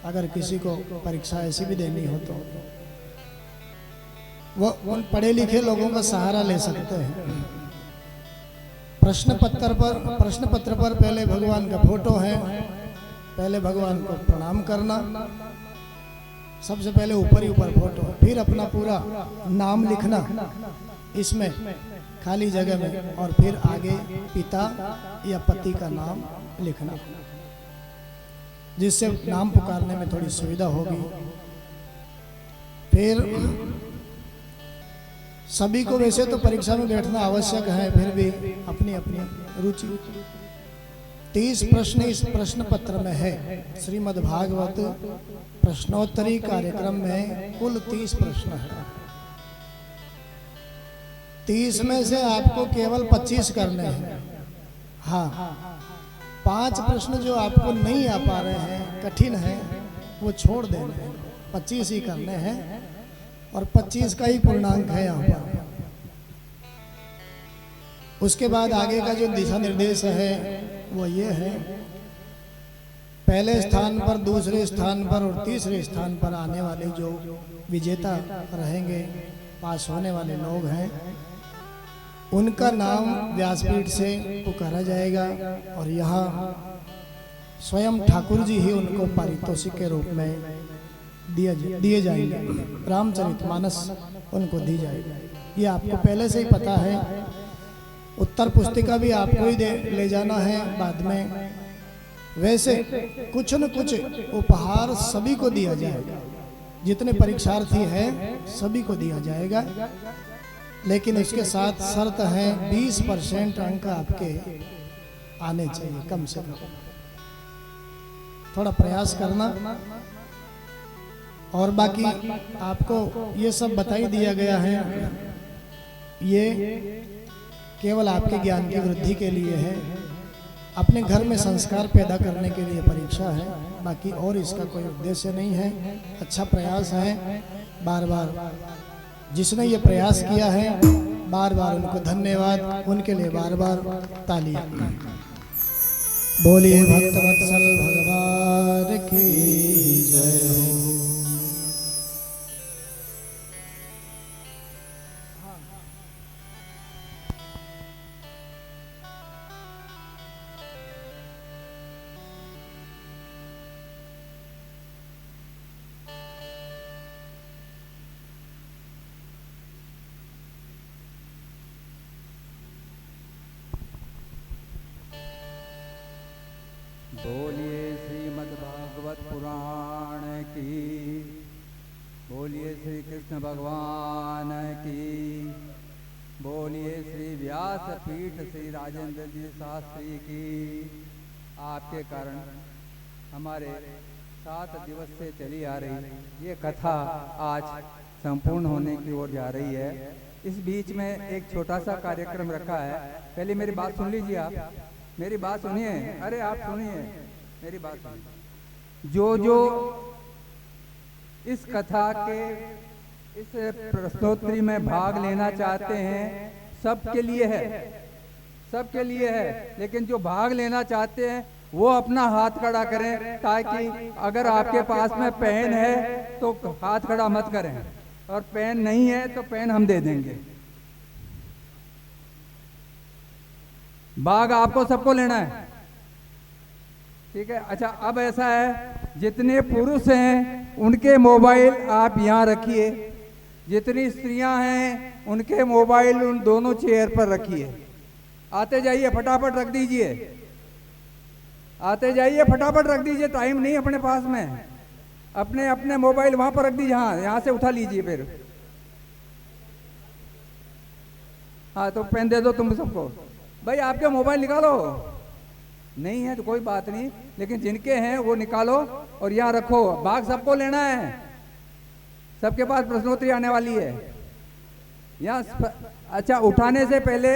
अगर किसी को परीक्षा ऐसी भी देनी हो तो वो उन पढ़े लिखे लोगों का सहारा ले सकते हैं। प्रश्न पत्र पर पहले भगवान का फोटो है, पहले भगवान को प्रणाम करना, सबसे पहले ऊपर ही ऊपर फोटो, फिर अपना पूरा नाम लिखना इसमें खाली जगह में, और फिर आगे पिता या पति का नाम लिखना, जिससे नाम पुकारने में थोड़ी सुविधा होगी। फिर सभी को वैसे तो परीक्षा में बैठना आवश्यक है, फिर भी अपनी अपनी रुचि। 30 प्रश्न इस प्रश्न पत्र में है। श्रीमद् भागवत प्रश्नोत्तरी कार्यक्रम में कुल 30 प्रश्न है। 30 में से आपको केवल 25 करने हैं। हाँ, 5 प्रश्न जो आपको नहीं आ पा रहे हैं, कठिन है, वो छोड़ देने हैं। 25 ही करने हैं और 25 का ही पूर्णांक है यहाँ पर। उसके बाद आगे का जो दिशा निर्देश है वो ये है, पहले स्थान पर, दूसरे स्थान पर और तीसरे स्थान पर आने वाले जो विजेता रहेंगे, पास होने वाले लोग हैं, उनका नाम व्यासपीठ से पुकारा जाएगा और यहाँ स्वयं ठाकुर जी ही उनको पारितोषिक के रूप में दिए जाएंगे। रामचरितमानस उनको दी जाएगी। ये आपको पहले से ही पता है। उत्तर पुस्तिका भी आपको ही ले जाना है बाद में। वैसे कुछ न कुछ उपहार सभी को दिया जाएगा, जितने परीक्षार्थी हैं सभी को दिया जाएगा, लेकिन इसके साथ शर्त है 20% अंक आपके आने चाहिए कम से कम। थोड़ा प्रयास करना। और बाकी आपको ये सब बता ही दिया गया है, ये केवल आपके ज्ञान की वृद्धि के लिए है, अपने घर में संस्कार पैदा करने के लिए परीक्षा है, बाकी और इसका कोई उद्देश्य नहीं है। अच्छा प्रयास है। बार बार जिसने ये प्रयास किया है, बार बार उनको धन्यवाद, उनके लिए बार बार तालियां। बोलिए भक्तवत्सल भगवान की जय हो। बोलिए श्रीमद् भागवत पुराण की, बोलिए श्री कृष्ण भगवान की, बोलिए श्री व्यासपीठ श्री राजेंद्र जी शास्त्री की। आपके कारण हमारे 7 दिवस से चली आ रही ये कथा आज संपूर्ण होने की ओर जा रही है। इस बीच में एक छोटा सा कार्यक्रम रखा है। पहले मेरी बात सुन लीजिए, आप मेरी बात सुनिए। अरे आप सुनिए, मेरी बात सुनिए। जो इस कथा के इस प्रश्नोत्तरी में भाग लेना चाहते हैं, सबके लिए है, सबके लिए है। लेकिन जो भाग लेना चाहते हैं वो अपना हाथ खड़ा करें, ताकि अगर आपके पास में पेन है तो हाथ खड़ा मत करें, और पेन नहीं है तो पेन हम दे देंगे। भाग आपको सबको लेना है, ठीक है? अच्छा, अब ऐसा है, जितने पुरुष हैं उनके मोबाइल आप यहाँ रखिए, जितनी स्त्रियां हैं उनके मोबाइल उन दोनों चेयर पर रखिए। आते जाइए, फटाफट रख दीजिए, आते जाइए, फटाफट रख दीजिए, टाइम नहीं अपने पास में। अपने अपने मोबाइल वहां पर रख दीजिए, हाँ यहाँ से उठा लीजिए फिर। हाँ तो पेन दे दो तुम सबको। भाई आपके मोबाइल निकालो, नहीं है तो कोई बात नहीं, लेकिन जिनके हैं वो निकालो और यहाँ रखो। भाग सबको लेना है, सबके पास प्रश्नोत्तरी आने वाली है यहाँ। अच्छा, उठाने से पहले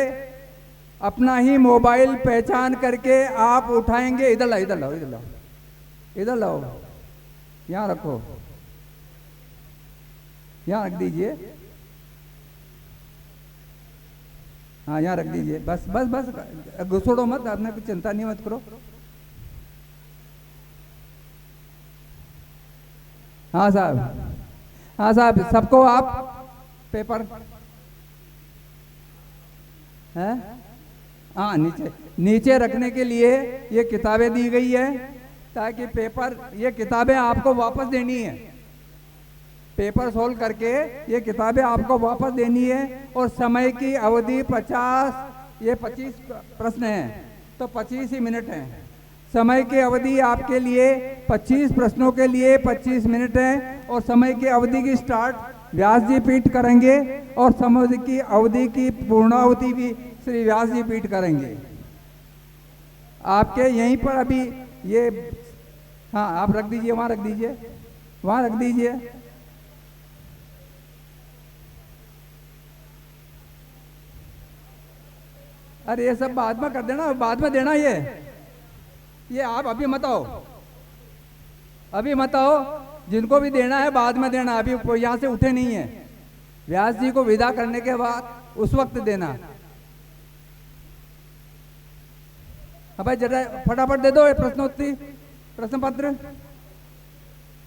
अपना ही मोबाइल पहचान करके आप उठाएंगे। इधर लाओ, इधर लाओ, इधर लाओ, इधर लाओ, यहाँ रखो, यहाँ रख दीजिए। हाँ यहाँ रख दीजिए, बस बस बस, घुसोड़ो मत, आपने कुछ चिंता नहीं मत करो। हाँ साहब, हाँ साहब, सबको आप पेपर है, हाँ नीचे नीचे रखने के लिए ये किताबें दी गई है, ताकि पेपर, ये किताबें आपको वापस देनी है। पेपर सोल्व करके ये किताबें आपको वापस देनी है। और समय की अवधि 50, ये 25 प्रश्न हैं तो 25 ही मिनट हैं। समय की अवधि आपके लिए 25 प्रश्नों के लिए 25 मिनट है। और समय की अवधि की स्टार्ट व्यास जी पीठ करेंगे और समय की अवधि की पूर्णाहुति भी श्री व्यास जी पीठ करेंगे। आपके यहीं पर अभी ये, हाँ आप रख दीजिए, वहाँ रख दीजिए, वहाँ रख दीजिए। अरे ये सब बाद में कर देना, बाद में देना ये आप अभी मत आओ, अभी मत आओ। जिनको भी देना है बाद में देना, अभी यहाँ से उठे नहीं है। व्यास जी को विदा करने के बाद उस वक्त देना। अब भाई जरा फटाफट दे दो ये प्रश्नोत्तरी, प्रश्न पत्र।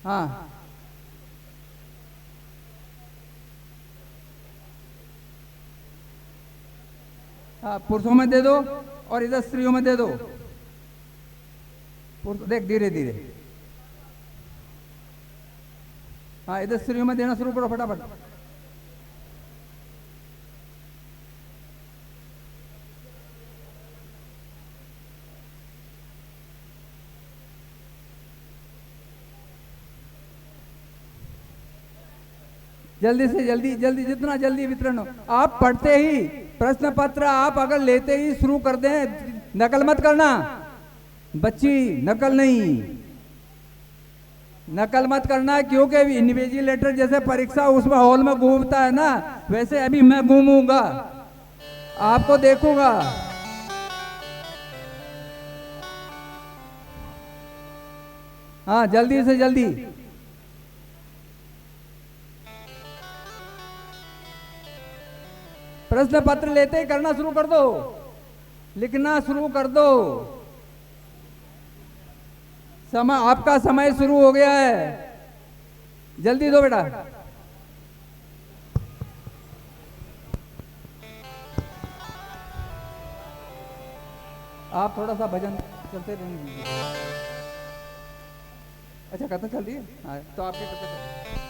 हाँ हाँ, पुरुषों में दे दो और इधर स्त्रियों में दे दो। देख धीरे धीरे, हाँ इधर स्त्रियों में देना शुरू करो फटाफट। जल्दी से जल्दी, जल्दी जितना जल्दी वितरण हो। आप पढ़ते ही प्रश्न पत्र आप अगर लेते ही शुरू कर दें, नकल मत करना बच्ची, नकल नहीं, नकल मत करना। क्योंकि इन्विजिलेटर जैसे परीक्षा उसमें हॉल में घूमता है ना, वैसे अभी मैं घूमूंगा, आपको देखूंगा। हाँ जल्दी से जल्दी। प्रश्न पत्र लेते ही करना शुरू कर दो, लिखना शुरू कर दो। समय, आपका समय शुरू हो गया है, जल्दी दो बेटा। आप थोड़ा सा भजन चलते रहेंगे। अच्छा कथा चल रही है, हाँ तो आपकी कथा चल रही है।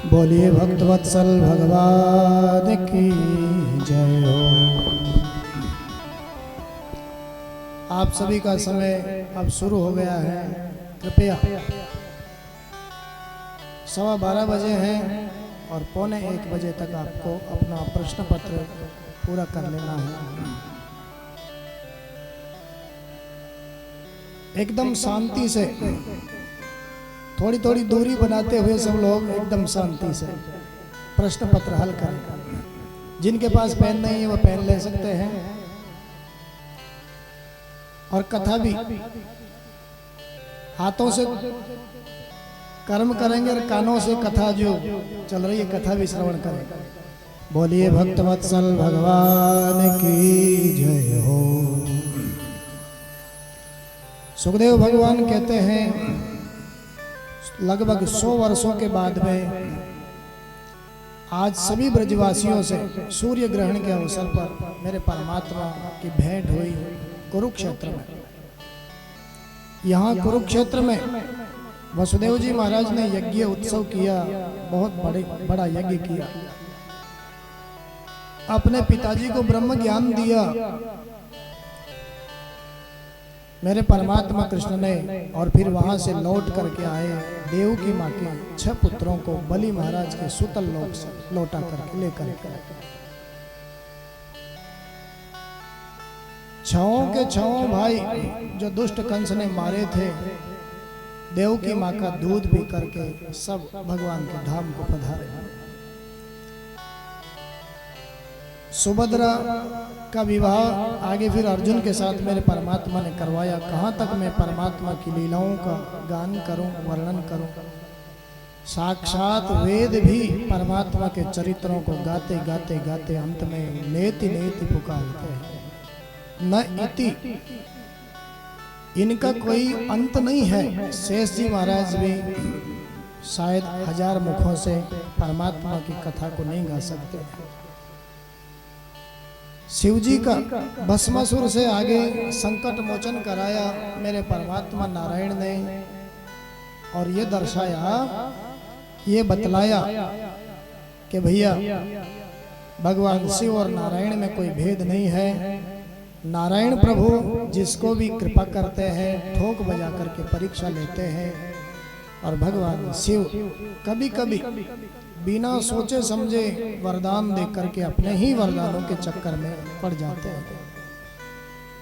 बोलिए भक्त वत्सल भगवान की जय हो। आप सभी का समय अब शुरू हो गया है। कृपया 12:15 बजे हैं और 12:45 बजे तक आपको अपना प्रश्न पत्र पूरा कर लेना है। एकदम शांति से, थोड़ी थोड़ी दूरी बनाते हुए सब लोग एकदम शांति से प्रश्न पत्र हल करें। जिनके पास पेन नहीं है वो पेन ले सकते हैं। और कथा भी हाथों से कर्म करेंगे और कानों से कथा जो चल रही है कथा भी श्रवण करें। बोलिए भक्त वत्सल भगवान की जय हो। सुखदेव भगवान कहते हैं लगभग 100 वर्षों के बाद में आज सभी ब्रजवासियों से सूर्य ग्रहण के अवसर पर मेरे परमात्मा की भेंट हुई कुरुक्षेत्र में। यहाँ कुरुक्षेत्र में वसुदेव जी महाराज ने यज्ञ उत्सव किया, बहुत बड़ा यज्ञ किया, अपने पिताजी को ब्रह्म ज्ञान दिया मेरे परमात्मा कृष्ण ने। और फिर वहां से लौट करके आए देव की माँ के 6 पुत्रों को बलि महाराज के सुतल लोक से लौटा करके लेकर छहों के छहों भाई जो दुष्ट कंस ने मारे थे, देव की माँ का दूध पी करके सब भगवान के धाम को पधारे। सुभद्रा का विवाह आगे फिर अर्जुन के साथ मेरे परमात्मा ने करवाया। कहाँ तक मैं परमात्मा की लीलाओं का गान करूं, वर्णन करूं। साक्षात वेद भी परमात्मा के चरित्रों को गाते गाते गाते अंत में नेति नेति पुकारते हैं। न इति, इनका कोई अंत नहीं है। शेष जी महाराज भी शायद 1000 मुखों से परमात्मा की कथा को नहीं गा सकते। शिव जी का भस्मासुर से आगे संकट मोचन कराया मेरे परमात्मा नारायण ने, और ये दर्शाया, ये बतलाया कि भैया भगवान शिव और नारायण में कोई भेद नहीं है। नारायण प्रभु जिसको भी कृपा करते हैं, ठोक बजा करके परीक्षा लेते हैं, और भगवान शिव कभी कभी बिना सोचे समझे वरदान दे करके अपने ही वरदानों के चक्कर में पड़ जाते हैं।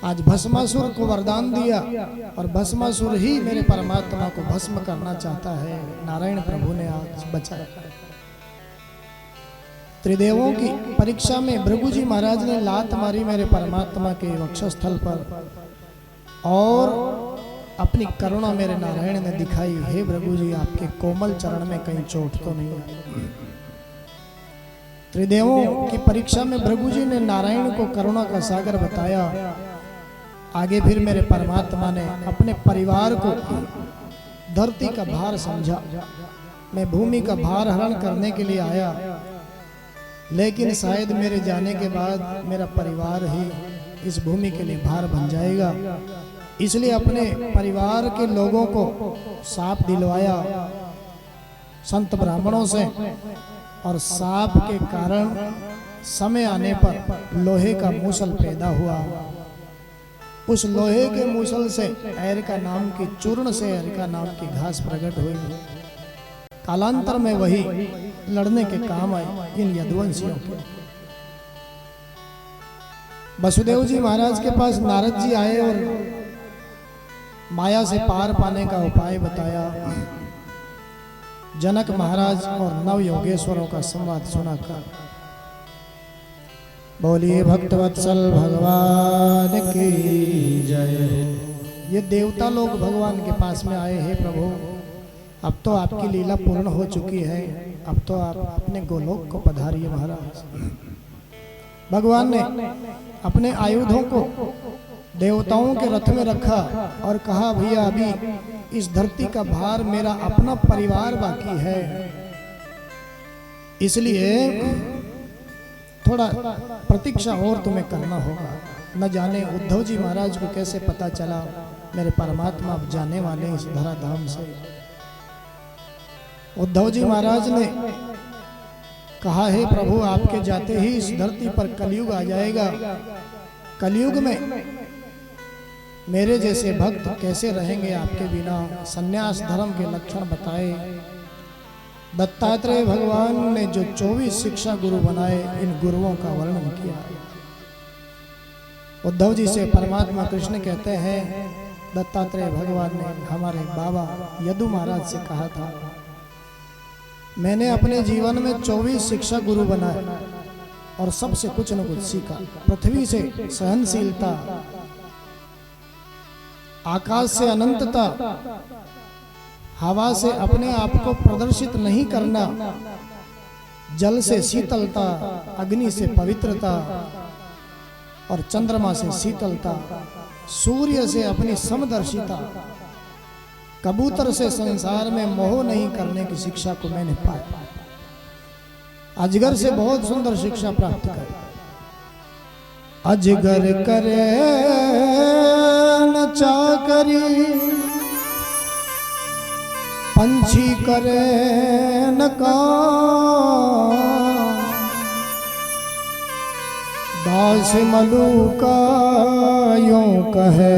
आज भस्मासुर को वरदान दिया और भस्मासुर ही मेरे परमात्मा को भस्म करना चाहता है, नारायण प्रभु ने आज बचाया। त्रिदेवों की परीक्षा में भृगु जी महाराज ने लात मारी मेरे परमात्मा के वक्षस्थल पर, और अपनी करुणा मेरे नारायण ने दिखाई। हे भृगु जी, आपके कोमल चरण में कहीं चोट तो नहीं आई। त्रिदेवों की परीक्षा में भृगु जी ने नारायण को करुणा का सागर बताया। आगे फिर मेरे परमात्मा ने अपने परिवार को धरती का भार समझा। मैं भूमि का भार हरण करने के लिए आया, लेकिन शायद मेरे जाने के बाद मेरा परिवार ही इस भूमि के लिए भार बन जाएगा, इसलिए अपने परिवार के लोगों को साप दिलवाया संत ब्राह्मणों से, और साप के कारण समय आने पर लोहे का मूसल पैदा हुआ। उस लोहे के मूसल से एरिका नाम की चूर्ण से एरिका नाम की घास प्रकट हुई। कालांतर में वही लड़ने के काम आई इन यदुवंशियों के। वसुदेव जी महाराज के पास नारद जी आए और माया से पार पाने का उपाय बताया। जनक महाराज और नव योगेश्वरों का संवाद सुनाकर बोलिए भक्तवत्सल भगवान की जय। ये देवता लोग भगवान के पास में आए हैं, प्रभु अब तो आपकी लीला पूर्ण हो चुकी है, अब तो आप अपने गोलोक को पधारिए महाराज। भगवान ने अपने आयुधों को देवताओं के रथ में रखा और कहा, भैया अभी इस धरती का भार मेरा अपना परिवार बाकी है, इसलिए थोड़ा प्रतीक्षा और तुम्हें करना होगा। न जाने उद्धव जी महाराज को कैसे पता चला मेरे परमात्मा अब जाने वाले इस धराधाम से। उद्धव जी महाराज ने कहा, हे प्रभु आपके जाते ही इस धरती पर कलयुग आ जाएगा, कलयुग में मेरे जैसे भक्त कैसे रहेंगे आपके बिना। सन्यास धर्म के लक्षण बताए। दत्तात्रेय भगवान ने जो 24 शिक्षा गुरु बनाए, इन गुरुओं का वर्णन किया। उद्धव जी से परमात्मा कृष्ण कहते हैं, दत्तात्रेय भगवान ने हमारे बाबा यदु महाराज से कहा था, मैंने अपने जीवन में 24 शिक्षा गुरु बनाए और सबसे कुछ न कुछ सीखा। पृथ्वी से सहनशीलता, आकाश से अनंतता, हवा से अपने आप को प्रदर्शित नहीं करना, जल से शीतलता, अग्नि से पवित्रता और चंद्रमा से शीतलता, सूर्य से अपनी समदर्शिता, कबूतर से संसार में मोह नहीं करने की शिक्षा को मैंने पाया। अजगर से बहुत सुंदर शिक्षा प्राप्त कर। अजगर करे न चाकरी, पंछी करे न काम, दास मलूका यूं कहे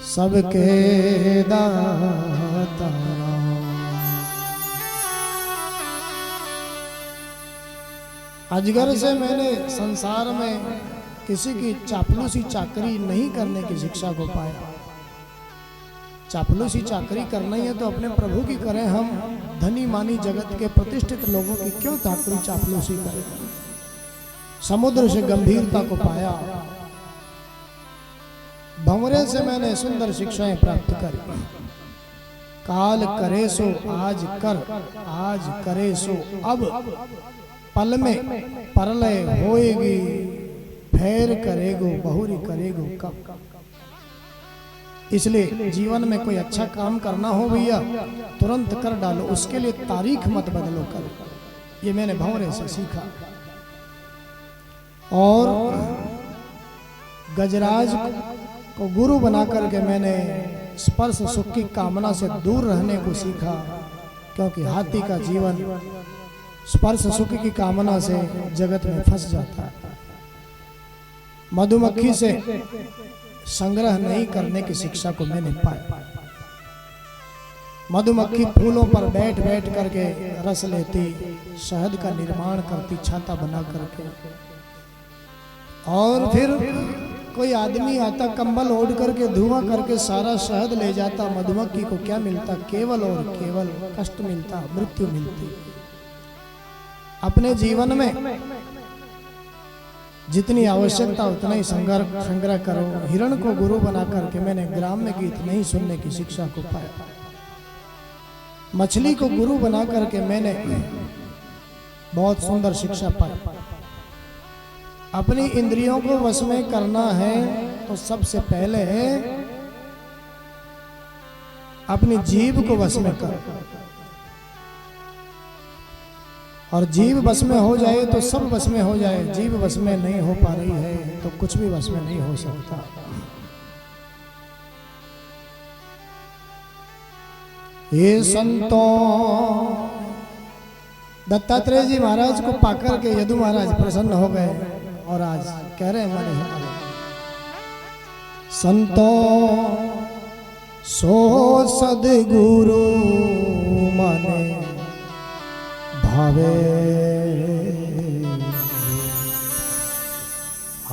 सबके दाता। अजगर से मैंने संसार में किसी की चापलूसी चाकरी नहीं करने की शिक्षा को पाया। चापलूसी चाकरी करना ही है तो अपने प्रभु की करें। हम धनी मानी जगत के प्रतिष्ठित लोगों की क्यों चापलूसी करें। समुद्र से गंभीरता को पाया। भंवरे से मैंने सुंदर शिक्षाएं प्राप्त करी। काल करे सो आज कर, आज करे सो अब, पल में परलय होएगी, फेर करेगो बहुरी करेगो कब। इसलिए जीवन में कोई अच्छा काम करना हो भैया तुरंत कर डालो, उसके लिए तारीख मत बदलो कर। ये मैंने भंवरे से सीखा। और गजराज को गुरु बना करके मैंने स्पर्श सुख की कामना से दूर रहने को सीखा, क्योंकि हाथी का जीवन स्पर्श सुख की कामना से जगत में फंस जाता है। मधुमक्खी से संग्रह नहीं करने की शिक्षा को मैंने पाया। मधुमक्खी फूलों पर बैठ बैठ करके रस लेती, शहद का निर्माण करती छाता बना करके, और फिर कोई आदमी आता कंबल ओढ़ करके धुआं करके सारा शहद ले जाता। मधुमक्खी को क्या मिलता? केवल और केवल कष्ट मिलता, मृत्यु मिलती। अपने जीवन में जितनी आवश्यकता उतना ही संग्रह करो। हिरण को गुरु बना करके मैंने ग्राम्य गीत नहीं सुनने की शिक्षा को पाया। मछली को गुरु बना करके मैंने बहुत सुंदर शिक्षा पाई। अपनी इंद्रियों को वश में करना है तो सबसे पहले अपनी जीभ को वश में करो, और जीभ वश में हो जाए तो सब वश में हो जाए। जीभ वश में नहीं हो पा रही है तो कुछ भी वश में नहीं हो सकता। ये संतों, दत्तात्रेय जी महाराज को पाकर के यदु महाराज प्रसन्न हो गए और आज कह रहे हैं हमारे संतों सो सदगुरु माने भावे,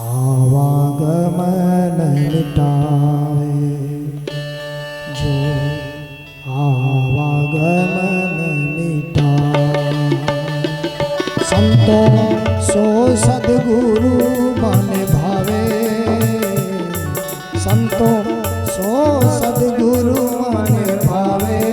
आवागमन मिटावे, जो आवागमन मिटावे। संतों सो सदगुरु माने भावे, संतों सो सदगुरु माने भावे,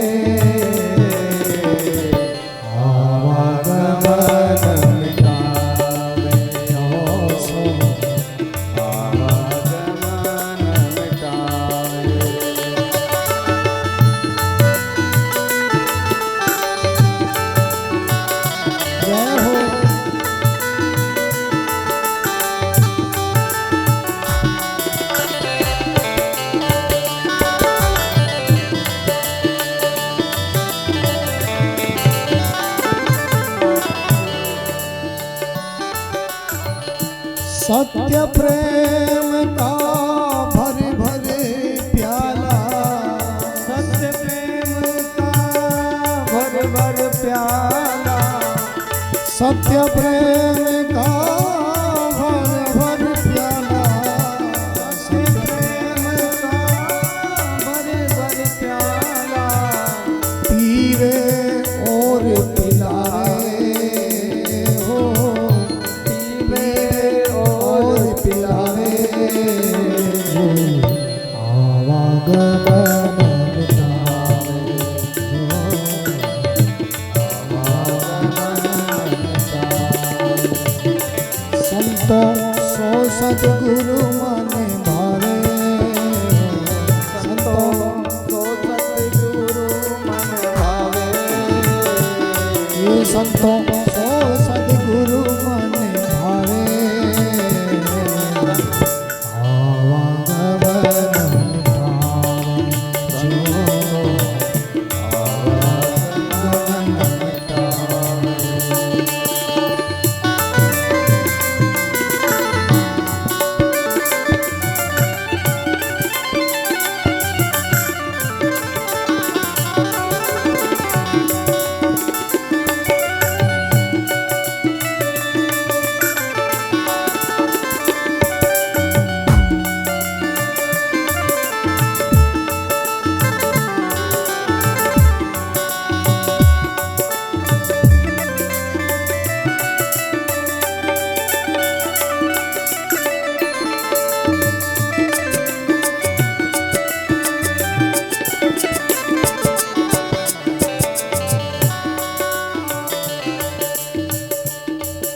सत्य प्रेम का भरे भरे प्याला, सत्य प्रेम का भरे भरे प्याला, सत्य प्रेम का भरे भरे प्याला, सत्य प्रेम का भरे भरे प्याला, पीवे और पिलाए हो, पिलावे आवागमन मिटावे, संतों सो सदगुरु माने भावे, संतों सो सदगुरु माने भावे, ये संतों सो सदगुरु माने भावे,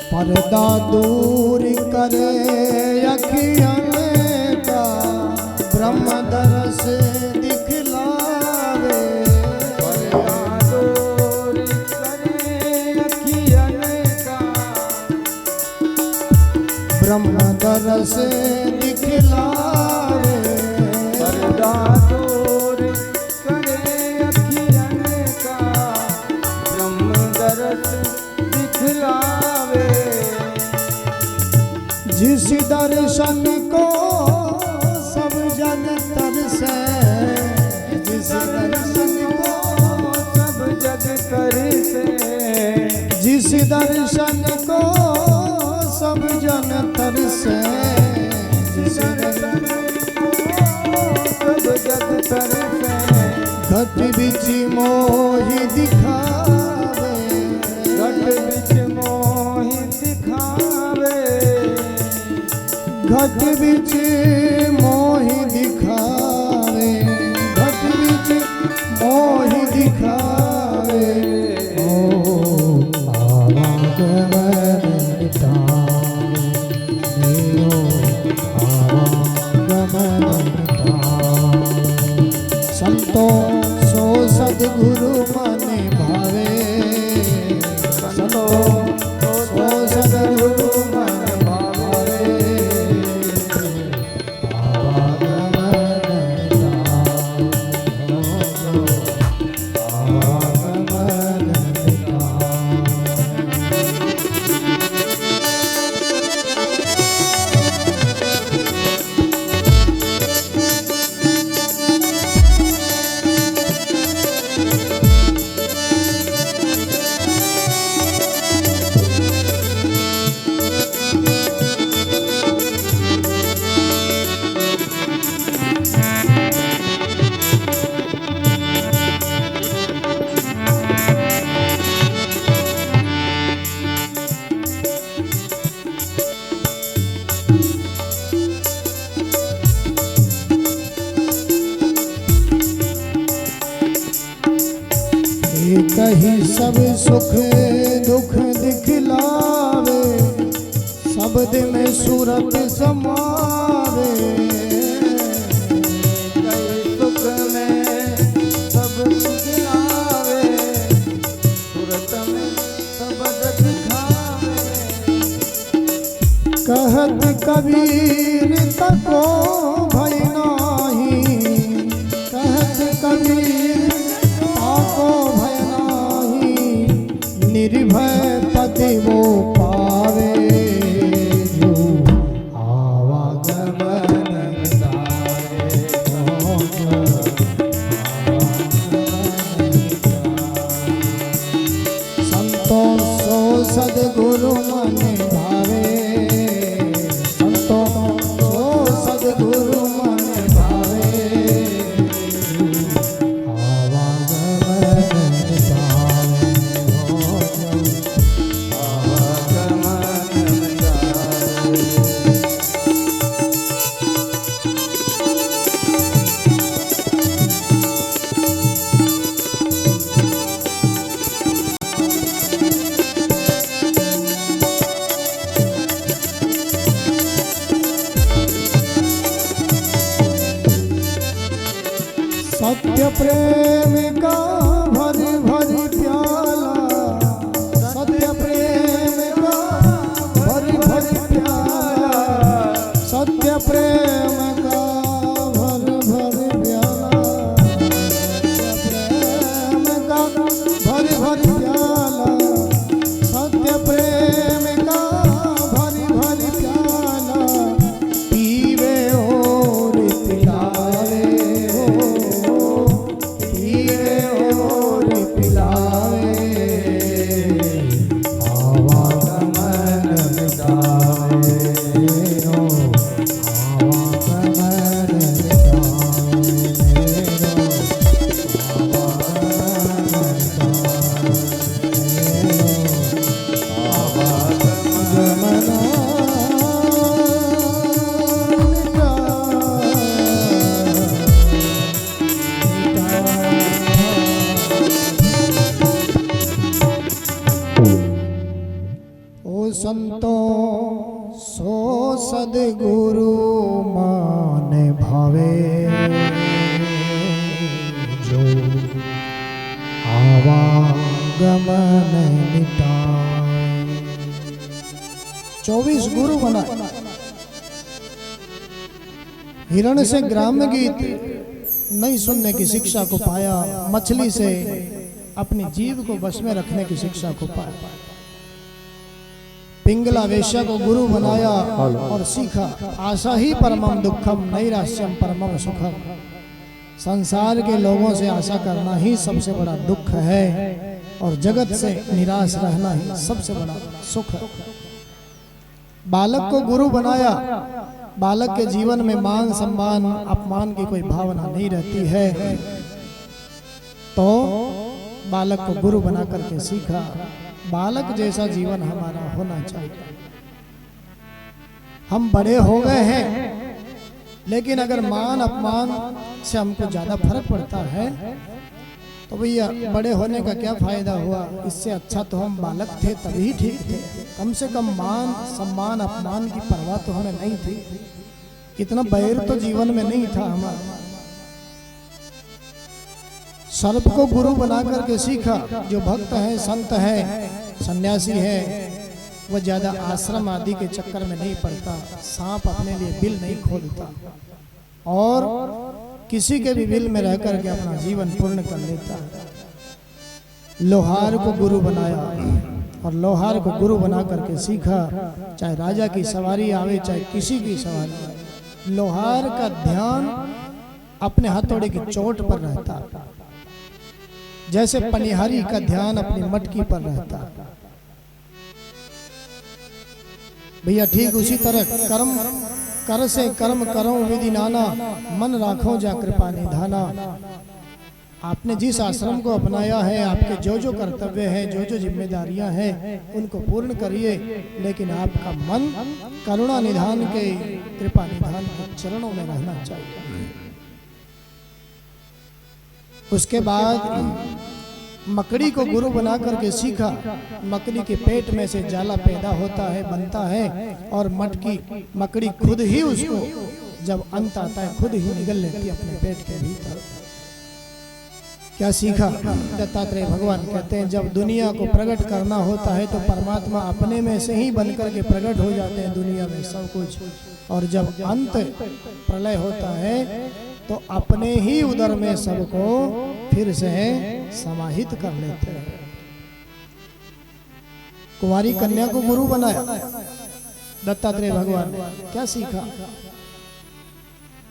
पर्दा दूर करे अखियन का ब्रह्म दर्श और करे अखियन का ब्रह्म दरस दिखलावे। जिस दर्शन को सब जन तरसे, जिस दर्शन को सब जग तरसे, जिस दर्शन को सब जन तरसे, जिस दर्शन को सब जग तरसे। घट बिच मोहि दिखावे, घट बिच मोहि दिखावे। घट बिच मोहि दिखावे, घट बिच मोहि दिखावे। ओ आवागमन निताय, मेरो आवागमन निताय। संतो सो सद्गुरु मन भावे, संतो सो सद्गुरु मन भावे। आवागमन निताय, आवागमन निताय। कहीं सब सुख दुख दिखलावे, शब्द में सूरत समावे। कई सुख में सब दिखलावे, सूरत में सबद दिखावे। कहत कबीर तको भय नाही, कहत कबीर ताको भय नाही। निर्भय पति वो पावे, जो आवागमन निताय। संतो सो सद्गुरु मन भावे, संतो सो सद्गुरु मन भावे। आवागमन निताय, आवागमन निताय। सत्य प्रेम का भरी भरी प्याला, सत्य प्रेम का भरी भरी प्याला, सत्य प्रेम का भरी भरी प्याला, सत्य प्रेम का भरी भरी प्याला, सत्य प्रेम का भरी भरी प्याला। पीवे और पिलावे, पीवे और पिलावे। आवागमन निताय, आवागमन संतो सो सद्गुरु मान भावे, जो आवागमन निताय। 24 गुरु बना। हिरण से ग्राम्य गीत नहीं सुनने की शिक्षा को पाया, मछली से अपनी जीव को बस में रखने की शिक्षा को पाया, पिंगला वेश्या को गुरु बनाया और सीखा आशा ही परमम दुखम नैराश्यम परमम सुखम। संसार के लोगों से आशा करना ही सबसे बड़ा दुख है और जगत से निराश रहना ही सबसे बड़ा सुख है। बालक को गुरु बनाया, बालक के जीवन में मान सम्मान अपमान की कोई भावना नहीं रहती है, तो बालक को गुरु बना करके सीखा बालक जैसा जीवन हमारा होना चाहिए। हम बड़े हो गए हैं, लेकिन अगर मान अपमान से हमको ज्यादा फर्क पड़ता है तो भैया बड़े होने का क्या फायदा हुआ। इससे अच्छा तो हम बालक थे तभी ठीक थे, कम से कम मान सम्मान अपमान की परवाह तो हमें नहीं थी, इतना बैर तो जीवन में नहीं था हमारा। सर्प को गुरु बना करके सीखा, जो भक्त है, संत है, सन्यासी है, वह ज्यादा आश्रम आदि के चक्कर में नहीं पड़ता, सांप अपने लिए बिल नहीं खोदता और किसी के भी बिल में रह करके अपना जीवन पूर्ण कर लेता है। लोहार को गुरु बनाया और लोहार को गुरु बना करके सीखा, चाहे राजा की सवारी आवे चाहे किसी की सवारी आवे, लोहार का ध्यान अपने हथौड़े की चोट पर रहता, जैसे पनिहारी का ध्यान अपनी मटकी पर रहता। भैया ठीक उसी तरह कर्म कर से कर्म करो विधि नाना, मन राखो जा कृपा निधाना। आपने जिस आश्रम को अपनाया है, आपके जो जो कर्तव्य है, जो जो जिम्मेदारियां हैं, उनको पूर्ण करिए, लेकिन आपका मन करुणा निधान के, कृपा निधान के चरणों में रहना चाहिए। उसके बाद मकड़ी को गुरु बना करके सीखा, मकड़ी के पेट में से जाला पैदा होता है, बनता है, और मकड़ी खुद ही उसको जब अंत आता है खुद ही निगल लेती है अपने पेट के भीतर। क्या सीखा? दत्तात्रेय भगवान कहते हैं जब दुनिया को प्रकट करना होता है तो परमात्मा अपने में से ही बनकर के प्रकट हो जाते हैं दुनिया में सब कुछ, और जब अंत प्रलय होता है तो अपने ही उदर में सबको फिर से समाहित कर लेते हैं। कुंवारी कन्या को गुरु बनाया दत्तात्रेय भगवान ने। क्या सीखा?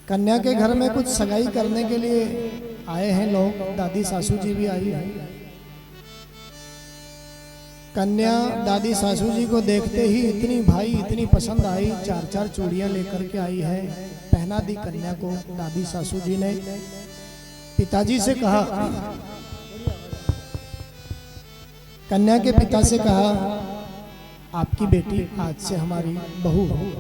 कन्या के घर में कुछ सगाई करने के लिए आए हैं लोग, दादी सासू जी भी आई है। कन्या दादी सासू जी को देखते ही इतनी पसंद आई, 4-4 चूड़ियां लेकर के आई है, पहना दी कन्या को। दादी सासू जी ने पिताजी से कहा, कन्या के पिता से कहा, आपकी बेटी आज से हमारी बहू हो।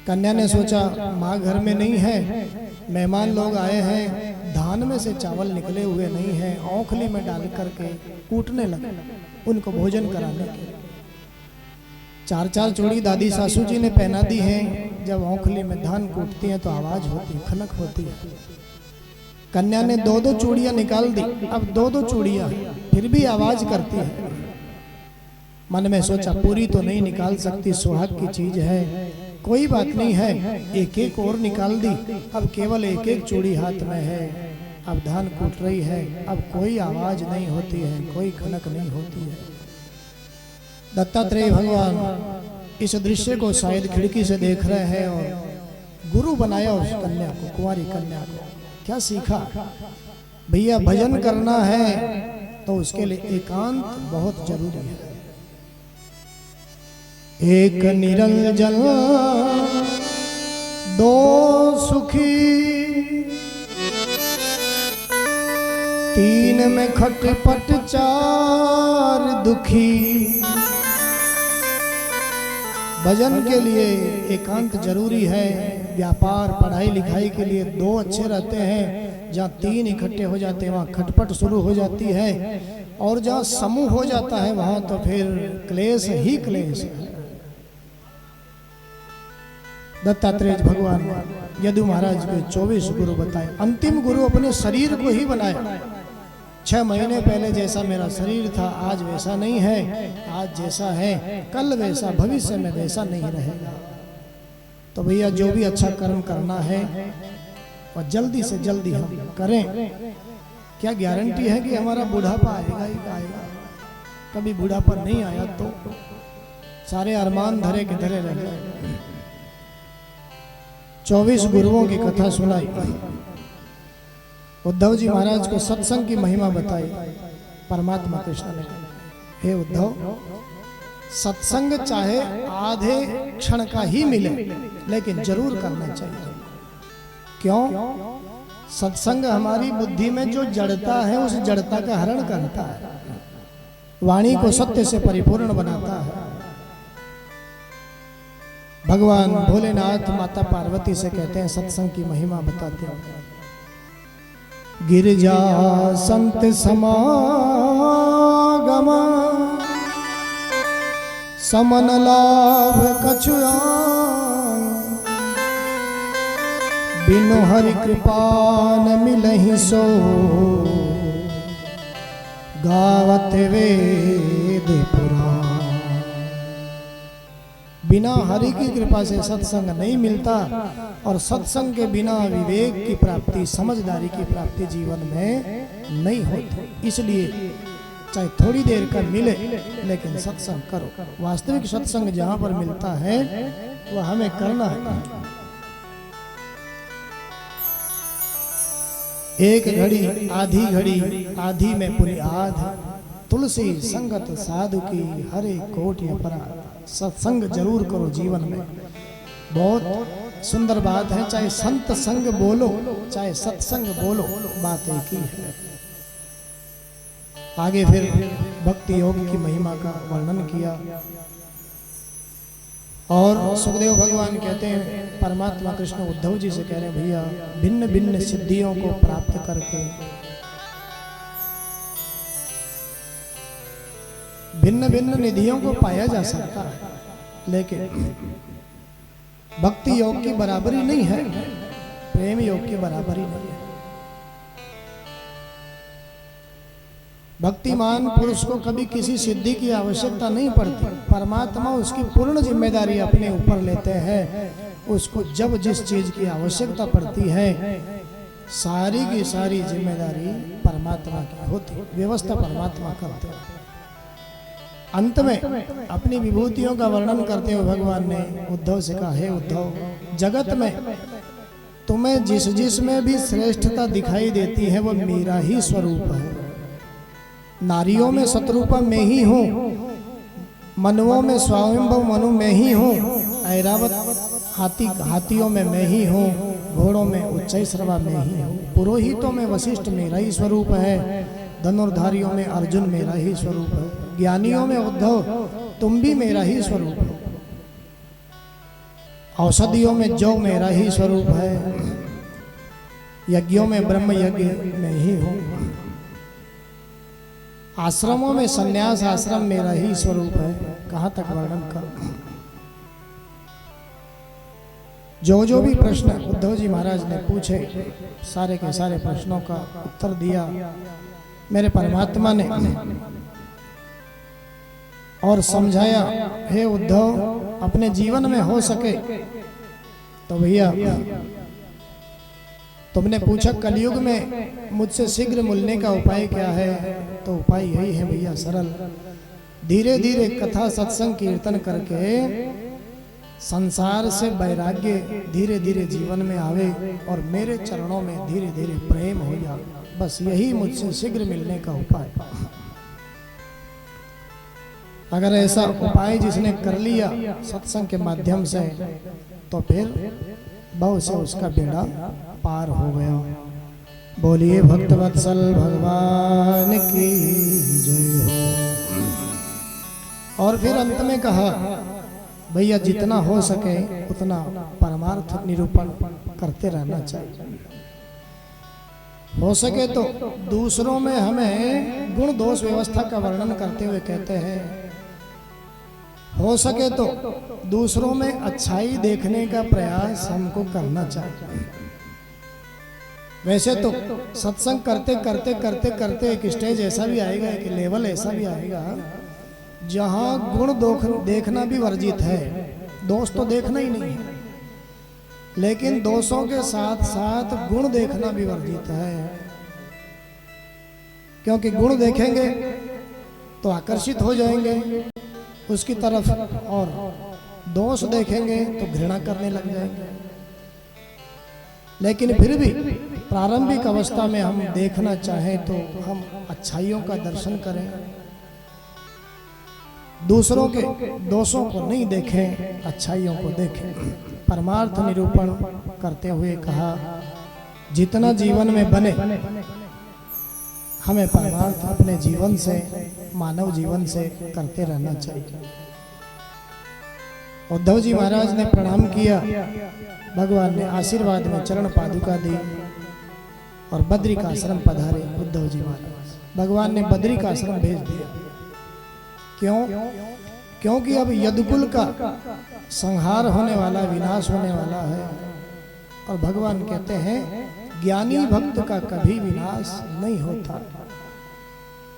कन्या ने सोचा माँ घर में नहीं है, मेहमान लोग आए हैं, धान में से चावल निकले हुए नहीं है, औंखली में डाल करके कूटने लगे उनको भोजन कराने के। 4-4 चूड़ी दादी सासू जी ने पहना दी है। जब औंखली में धान कूटती हैं तो आवाज होती है, खनक होती है। कन्या ने 2-2 चूड़ियां निकाल दी, अब 2-2 चूड़ियां, फिर भी आवाज करती है। मन में सोचा पूरी तो नहीं निकाल सकती, सुहाग की चीज है, कोई बात नहीं है, एक-एक और निकाल दी, अब केवल एक-एक चूड़ी हाथ में है। अब धान कूट रही है, अब कोई आवाज नहीं होती है, कोई खनक नहीं होती है। दत्तात्रेय भगवान इस दृश्य को शायद खिड़की से देख रहे हैं और गुरु बनाया उस कन्या को, कुंवारी कन्या को। क्या सीखा? भैया भजन करना है तो उसके लिए एकांत बहुत जरूरी है। एक निरंजन दो सुखी, तीन में खटपट चार दुखी। भजन के लिए एकांत जरूरी है। व्यापार पढ़ाई लिखाई के लिए 2 अच्छे रहते हैं, जहाँ 3 इकट्ठे हो जाते हैं वहाँ खटपट शुरू हो जाती है, और जहाँ समूह हो जाता है वहाँ तो फिर क्लेश ही क्लेश है। दत्तात्रेय भगवान यदु महाराज के 24 गुरु बताए। अंतिम गुरु अपने शरीर को ही बनाया। 6 महीने पहले जैसा मेरा शरीर था आज वैसा नहीं है, आज जैसा है कल वैसा, भविष्य में वैसा नहीं रहेगा। तो भैया जो भी अच्छा कर्म करना है और जल्दी से जल्दी हम करें। क्या गारंटी है कि हमारा बुढ़ापा आएगा ही आएगा? कभी बुढ़ापा नहीं आया तो सारे अरमान धरे के धरे रह गए। 24 गुरुओं की कथा सुनाई, उद्धव जी महाराज को सत्संग की महिमा बताई। परमात्मा कृष्ण ने, हे उद्धव, सत्संग चाहे आधे क्षण का ही मिले लेकिन जरूर करना चाहिए। क्यों? सत्संग हमारी बुद्धि में जो जड़ता है उस जड़ता का हरण करता है, वाणी को सत्य से परिपूर्ण बनाता है। भगवान भोलेनाथ माता पार्वती से कहते हैं, सत्संग की महिमा बताते हैं। गिरिजा संत समागम समन लाभ कछुआन, बिनु हरि कृपा न मिलहि सो, गावत वेद पुराण। बिना हरि की कृपा से सत्संग नहीं मिलता, और सत्संग के बिना विवेक की प्राप्ति, समझदारी की प्राप्ति जीवन में नहीं होती। इसलिए चाहे थोड़ी देर का मिले लेकिन सत्संग करो। वास्तविक सत्संग जहां पर मिलता है वह हमें करना है। एक घड़ी आधी घड़ी, आधी में पूरी आध, तुलसी संगत साधु की हरे कोटि अपराध। सत्संग जरूर करो जीवन में, बहुत सुंदर बात है। चाहे संत संग बोलो चाहे सत्संग बोलो, बात एक ही है। आगे फिर भक्ति योग की महिमा का वर्णन किया, और सुखदेव भगवान कहते हैं, परमात्मा कृष्ण उद्धव जी से कह रहे हैं, भैया भिन्न भिन्न सिद्धियों को प्राप्त करके, भिन्न भिन्न निधियों को पाया जा सकता है, लेकिन भक्ति योग की बराबरी नहीं है, प्रेम योग की बराबरी नहीं है। भक्तिमान पुरुष को कभी किसी सिद्धि की आवश्यकता नहीं पड़ती। परमात्मा उसकी पूर्ण जिम्मेदारी अपने ऊपर लेते हैं। उसको जब जिस चीज की आवश्यकता पड़ती है, सारी की सारी जिम्मेदारी परमात्मा की होती, व्यवस्था परमात्मा करते हैं। अंत में अपनी विभूतियों का वर्णन करते हुए भगवान ने उद्धव से कहा, हे उद्धव, जगत में तुम्हें जिस जिस में भी श्रेष्ठता दिखाई देती है वो मेरा ही स्वरूप है। नारियों में शत्रुपा मैं ही हूँ, मनुओं में स्वयंभव मनु मैं ही हूँ, ऐरावत हाथियों में मैं ही हूँ, घोड़ों में उच्चैश्रवा मैं ही हूँ, पुरोहितों में वशिष्ठ मेरा ही स्वरूप है, धनुर्धारियों में अर्जुन मेरा ही स्वरूप है, ज्ञानियों में उद्धव तुम भी मेरा ही स्वरूप हो, औषधियों में जौ मेरा ही स्वरूप है, यज्ञों में ब्रह्म यज्ञ मैं ही हूँ, आश्रमों में संन्यास आश्रम मेरा ही स्वरूप है। कहाँ तक वर्णन कर। जो भी प्रश्न उद्धव जी महाराज ने पूछे, सारे के सारे प्रश्नों का उत्तर दिया मेरे परमात्मा ने, और समझाया, हे उद्धव, अपने जीवन में हो सके तो भैया, तुमने पूछा कलयुग में मुझसे शीघ्र मिलने का उपाय क्या है, तो उपाय यही है भैया, सरल, धीरे धीरे कथा सत्संग कीर्तन करके संसार से वैराग्य धीरे धीरे जीवन में आवे और मेरे चरणों में धीरे धीरे प्रेम हो जाए। बस यही मुझसे शीघ्र मिलने का उपाय। अगर ऐसा उपाय जिसने कर लिया सत्संग के माध्यम से, तो फिर बहुत से उसका बेड़ा पार हो गया। बोलिए भक्तवत्सल भगवान की जय हो। और फिर अंत में कहा, भैया जितना हो सके उतना परमार्थ निरूपण करते रहना चाहिए। हो सके तो दूसरों में हमें गुण दोष व्यवस्था का वर्णन करते हुए कहते हैं, हो सके तो दूसरों में अच्छाई देखने का प्रयास हमको करना चाहिए। वैसे तो सत्संग करते करते करते करते एक स्टेज ऐसा भी आएगा, एक लेवल ऐसा भी आएगा जहां गुण देखना भी वर्जित है, दोष तो देखना ही नहीं है, लेकिन दोषों के साथ साथ गुण देखना भी वर्जित है, क्योंकि गुण देखेंगे तो आकर्षित हो जाएंगे उसकी तरफ, और दोष देखेंगे तो घृणा करने लग जाएंगे। लेकिन फिर भी प्रारंभिक अवस्था में हम देखना चाहें तो हम अच्छाइयों का दर्शन करें, दूसरों के दोषों को नहीं देखें, अच्छाइयों को देखें। परमार्थ निरूपण करते हुए कहा, जितना जीवन में बने हमें परमार्थ अपने जीवन से, मानव जीवन से करते रहना चाहिए। उद्धव जी महाराज ने प्रणाम किया, भगवान ने आशीर्वाद में चरण पादुका दी और बद्री का आश्रम पधारे उद्धव जी महाराज। भगवान ने बद्री का आश्रम भेज दिया। क्यों? क्योंकि अब यदुकुल का संहार होने वाला, विनाश होने वाला है। और भगवान कहते हैं ज्ञानी भक्त का कभी विनाश नहीं होता।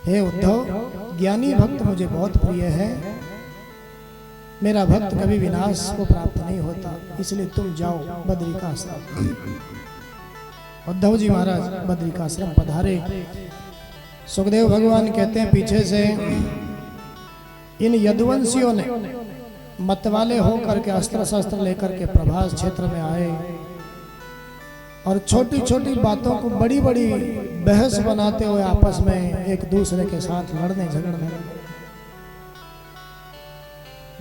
हे उद्धव, ज्ञानी भक्त मुझे बहुत प्रिय है, मेरा भक्त कभी विनाश को प्राप्त नहीं होता, इसलिए तुम जाओ बद्री का आश्रम। उद्धव जी महाराज बद्री का आश्रम पधारे। सुखदेव भगवान कहते हैं पीछे से इन यदुवंशियों ने मतवाले होकर के अस्त्र शस्त्र लेकर के प्रभास क्षेत्र में आए और छोटी छोटी बातों को बड़ी बड़ी बहस बनाते हुए आपस में एक दूसरे के साथ लड़ने झगड़ने लगे।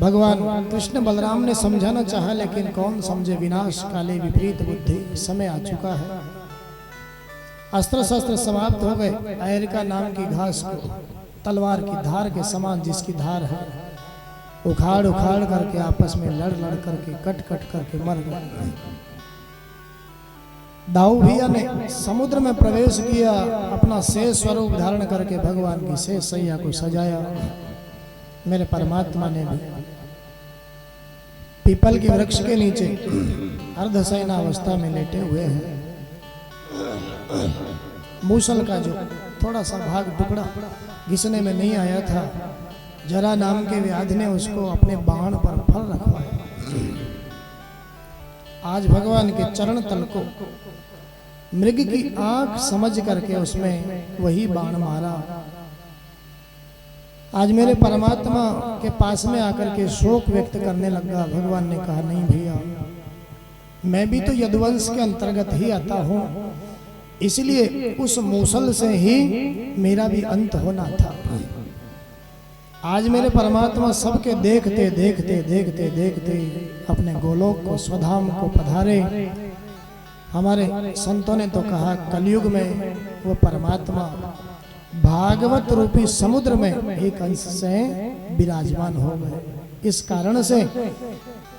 भगवान कृष्ण बलराम ने समझाना चाहा, लेकिन कौन समझे, विनाश काले विपरीत बुद्धि, समय आ चुका है। अस्त्र शस्त्र समाप्त हो गए। अयरिका नाम की घास को तलवार की धार के समान जिसकी धार है, उखाड़ उखाड़ करके आपस में लड़ लड़ करके कट कट करके मर गए। दाऊ भैया ने समुद्र में प्रवेश किया, अपना शेष स्वरूप धारण करके भगवान की शेष सैया को सजाया। मेरे परमात्मा ने भी पीपल के वृक्ष के नीचे अर्धशयन अवस्था में लेटे हुए हैं। मूसल का जो थोड़ा सा भाग टुकड़ा घिसने में नहीं आया था, जरा नाम के व्याध ने उसको अपने बाण पर फल रखवाया। आज भगवान के चरण तल को मृग की आंख समझ करके उसमें वही बाण मारा। आज मेरे परमात्मा के पास में आकर के शोक व्यक्त करने लगा। भगवान ने कहा, नहीं भैया, मैं भी तो यदुवंश के अंतर्गत ही आता हूँ, इसलिए उस मूसल से ही मेरा भी अंत होना था। आज मेरे परमात्मा सबके देखते देखते देखते देखते अपने गोलोक को, स्वधाम को पधारे। हमारे संतों ने तो कहा, कलयुग में वो परमात्मा भागवत रूपी समुद्र में एक अंश से विराजमान हो गए। इस कारण से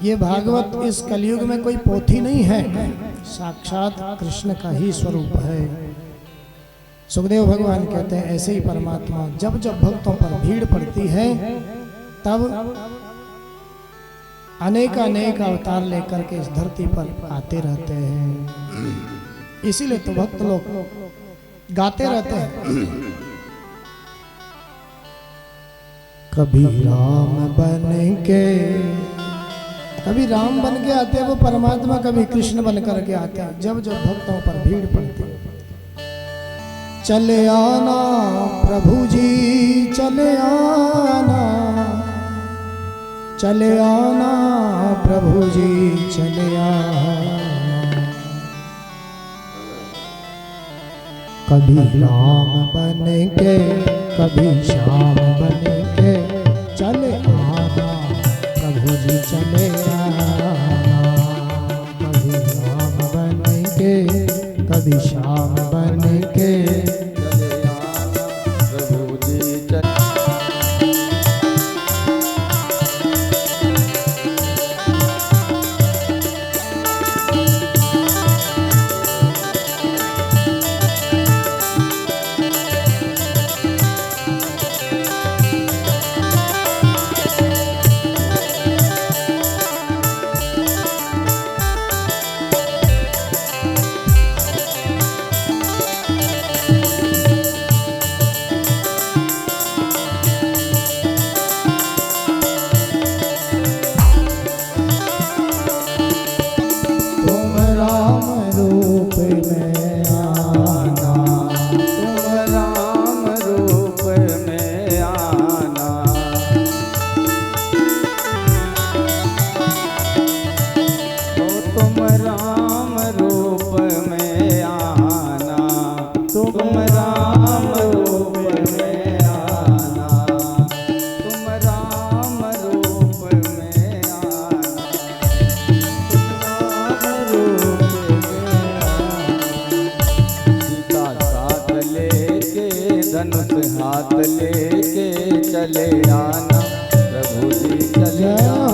ये भागवत इस कलयुग में कोई पोथी नहीं है, साक्षात कृष्ण का ही स्वरूप है। सुखदेव भगवान कहते हैं, ऐसे ही परमात्मा जब जब भक्तों पर भीड़ पड़ती है तब अनेक अनेक अवतार लेकर के इस धरती पर आते रहते हैं। इसीलिए तो भक्त लोग गाते रहते हैं, कभी राम बन के, कभी राम बन के आते हैं वो परमात्मा, कभी कृष्ण बन करके आते हैं। जब जब भक्तों पर भीड़ पड़ती है, चले आना प्रभु जी, चले आना, चले आना प्रभु जी, चले आना। कभी राम बन के, कभी श्याम बन के, चले आना प्रभु जी, चले आना। कभी राम बन के, कभी श्याम बन के, चले आना प्रभु जी, चले धनुष हाथ लेके चले आना प्रभु जी चले आना।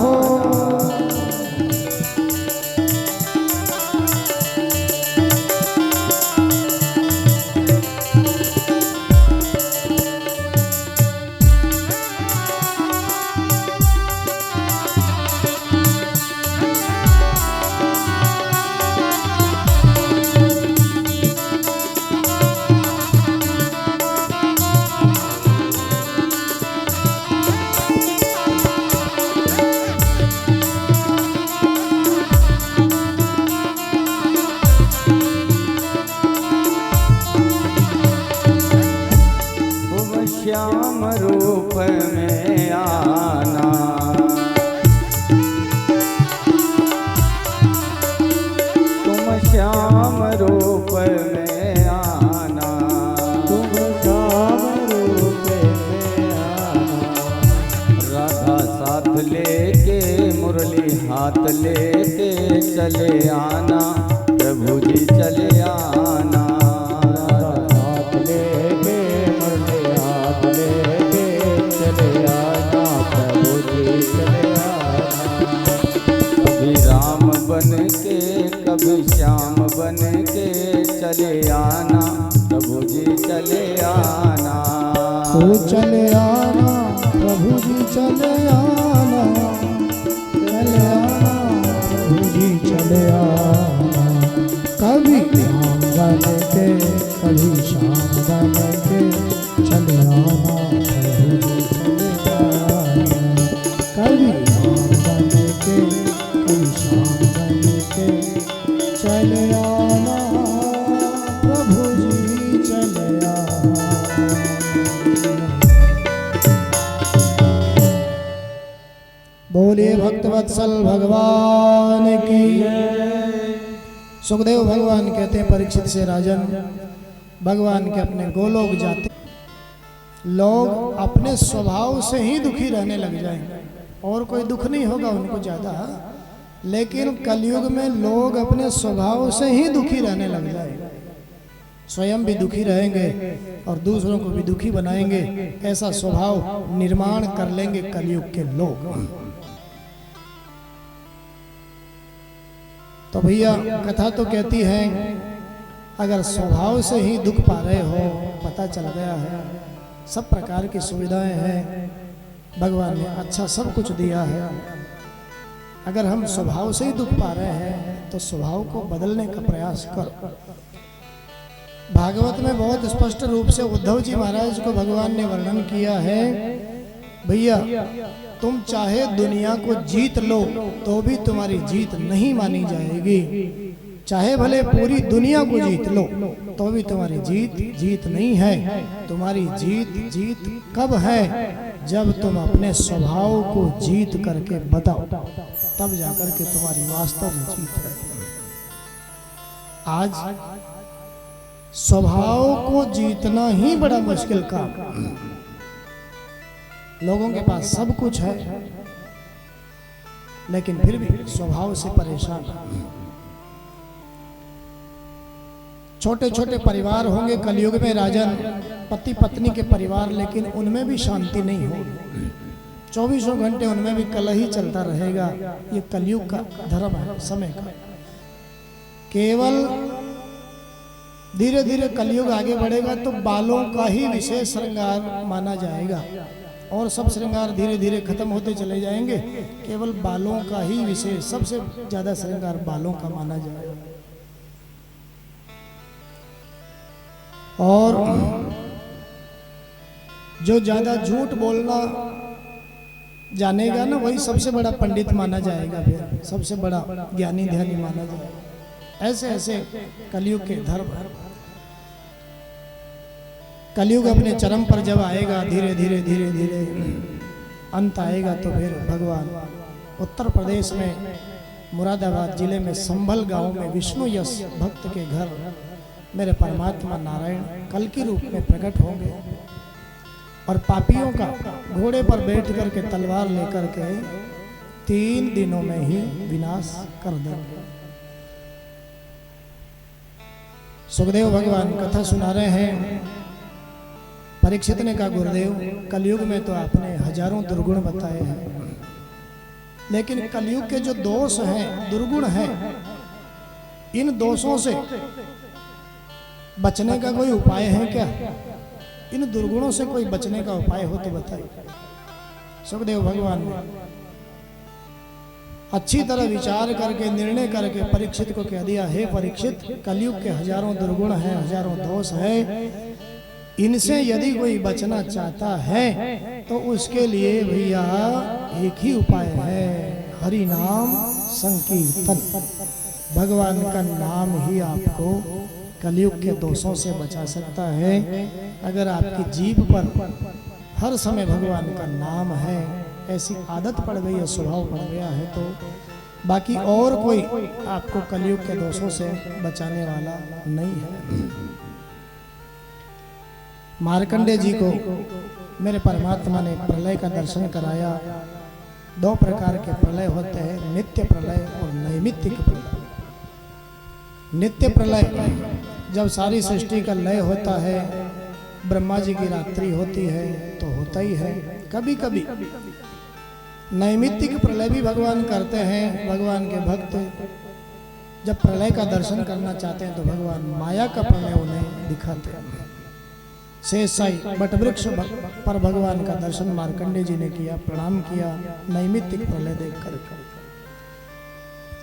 श्याम रूप में आना तुम श्याम रूप में आना तुम श्याम रूप में आना। राधा साथ लेके मुरली हाथ लेके चले आना प्रभु जी चले आना। बन के कभी श्याम बन के चले आना प्रभु जी चले आना। तो चले आना प्रभु जी चले आना, चले आना प्रभु जी चले आना। कभी राम बन के कभी श्याम बन के चले आना प्रभु जी चले आना। कभी राम बन के कभी श्याम चले आना प्रभु जी चले आना। बोलिए भक्तवत्सल भगवान की। सुखदेव भगवान कहते हैं परीक्षित से राजन, भगवान के अपने गोलोक जाते लोग अपने स्वभाव से ही दुखी रहने लग जाएंगे, और कोई दुख नहीं होगा उनको ज्यादा, लेकिन कलयुग में लोग अपने स्वभाव से ही दुखी रहने लग जाएंगे। स्वयं भी दुखी रहेंगे और दूसरों को भी दुखी बनाएंगे, ऐसा स्वभाव निर्माण कर लेंगे कलयुग के लोग। तो भैया कथा तो कहती है अगर स्वभाव से ही दुख पा रहे हो, पता चल गया है सब प्रकार की सुविधाएं हैं, भगवान ने अच्छा सब कुछ दिया है, अगर हम स्वभाव से ही दुख पा रहे हैं तो स्वभाव को बदलने का प्रयास करो। भागवत में बहुत स्पष्ट रूप से उद्धव जी महाराज को भगवान ने वर्णन किया है, भैया तुम चाहे दुनिया को जीत लो तो भी तुम्हारी जीत नहीं मानी जाएगी, चाहे भले पूरी दुनिया को जीत लो तो भी तुम्हारी जीत नहीं है। तुम्हारी जीत कब है? जब तुम अपने स्वभाव को जीत करके बताओ, तब जाकर के तुम्हारी वास्तव में जीत है। आज स्वभाव को जीतना ही बड़ा मुश्किल काम। लोगों के पास सब कुछ है लेकिन फिर भी स्वभाव से परेशान है। छोटे छोटे परिवार होंगे कलयुग में राजन, पति पत्नी के परिवार, लेकिन उनमें भी शांति नहीं होगी। 24 घंटे उनमें भी कलह ही चलता रहेगा। ये कलयुग का धर्म है समय का। केवल धीरे धीरे कलयुग आगे बढ़ेगा तो बालों का ही विशेष श्रृंगार माना जाएगा और सब श्रृंगार धीरे धीरे खत्म होते चले जाएंगे। केवल बालों का ही विशेष, सबसे ज्यादा श्रृंगार बालों का माना जाएगा। और जो ज्यादा झूठ बोलना जानेगा ना, वही सबसे बड़ा पंडित माना जाएगा, फिर सबसे बड़ा ज्ञानी ध्यानी माना जाएगा। ऐसे ऐसे कलयुग के धर्म। कलयुग अपने चरम पर जब आएगा, धीरे धीरे धीरे धीरे अंत आएगा, तो फिर भगवान उत्तर प्रदेश में मुरादाबाद जिले में संभल गांव में विष्णु यश भक्त के घर मेरे परमात्मा नारायण कल की रूप में प्रकट होंगे और पापियों का घोड़े पर बैठ करके तलवार लेकर के 3 दिनों में ही विनाश कर देंगे। सुखदेव भगवान कथा सुना रहे हैं। परीक्षित ने कहा गुरुदेव कलयुग में तो आपने हजारों दुर्गुण बताए हैं, लेकिन कलयुग के जो दोष हैं, दुर्गुण हैं, इन दोषों से बचने का कोई उपाय है क्या? इन दुर्गुणों से कोई बचने का उपाय हो तो बताइए। सुखदेव भगवान ने अच्छी तरह विचार करके निर्णय करके परीक्षित को कह दिया, हे परीक्षित, कलयुग के हजारों दुर्गुण हैं, हजारों दोष है, इनसे यदि कोई बचना चाहता है तो उसके लिए भैया एक ही उपाय है, हरि नाम संकीर्तन। भगवान का नाम ही आपको कलयुग के दोषों से बचा सकता है। अगर आपकी जीभ पर हर समय भगवान का नाम है, ऐसी आदत पड़ गई है, स्वभाव पड़ गया है, तो बाकी और कोई आपको कलयुग के दोषों से बचाने वाला नहीं है। मार्कंडे जी को मेरे परमात्मा ने प्रलय का दर्शन कराया। 2 प्रकार के प्रलय होते हैं, नित्य प्रलय और नैमित्तिक प्रलय। नित्य प्रलय जब सारी सृष्टि का लय होता है, ब्रह्मा जी की रात्रि होती है तो होता ही है। कभी कभी नैमित्तिक प्रलय भी भगवान करते हैं। भगवान के भक्त जब प्रलय का दर्शन करना चाहते हैं तो भगवान माया का प्रलय उन्हें दिखाते हैं। शेषशाही बटवृक्ष पर भगवान का दर्शन मार्कंडे जी ने किया, प्रणाम किया नैमित्तिक प्रलय देख कर।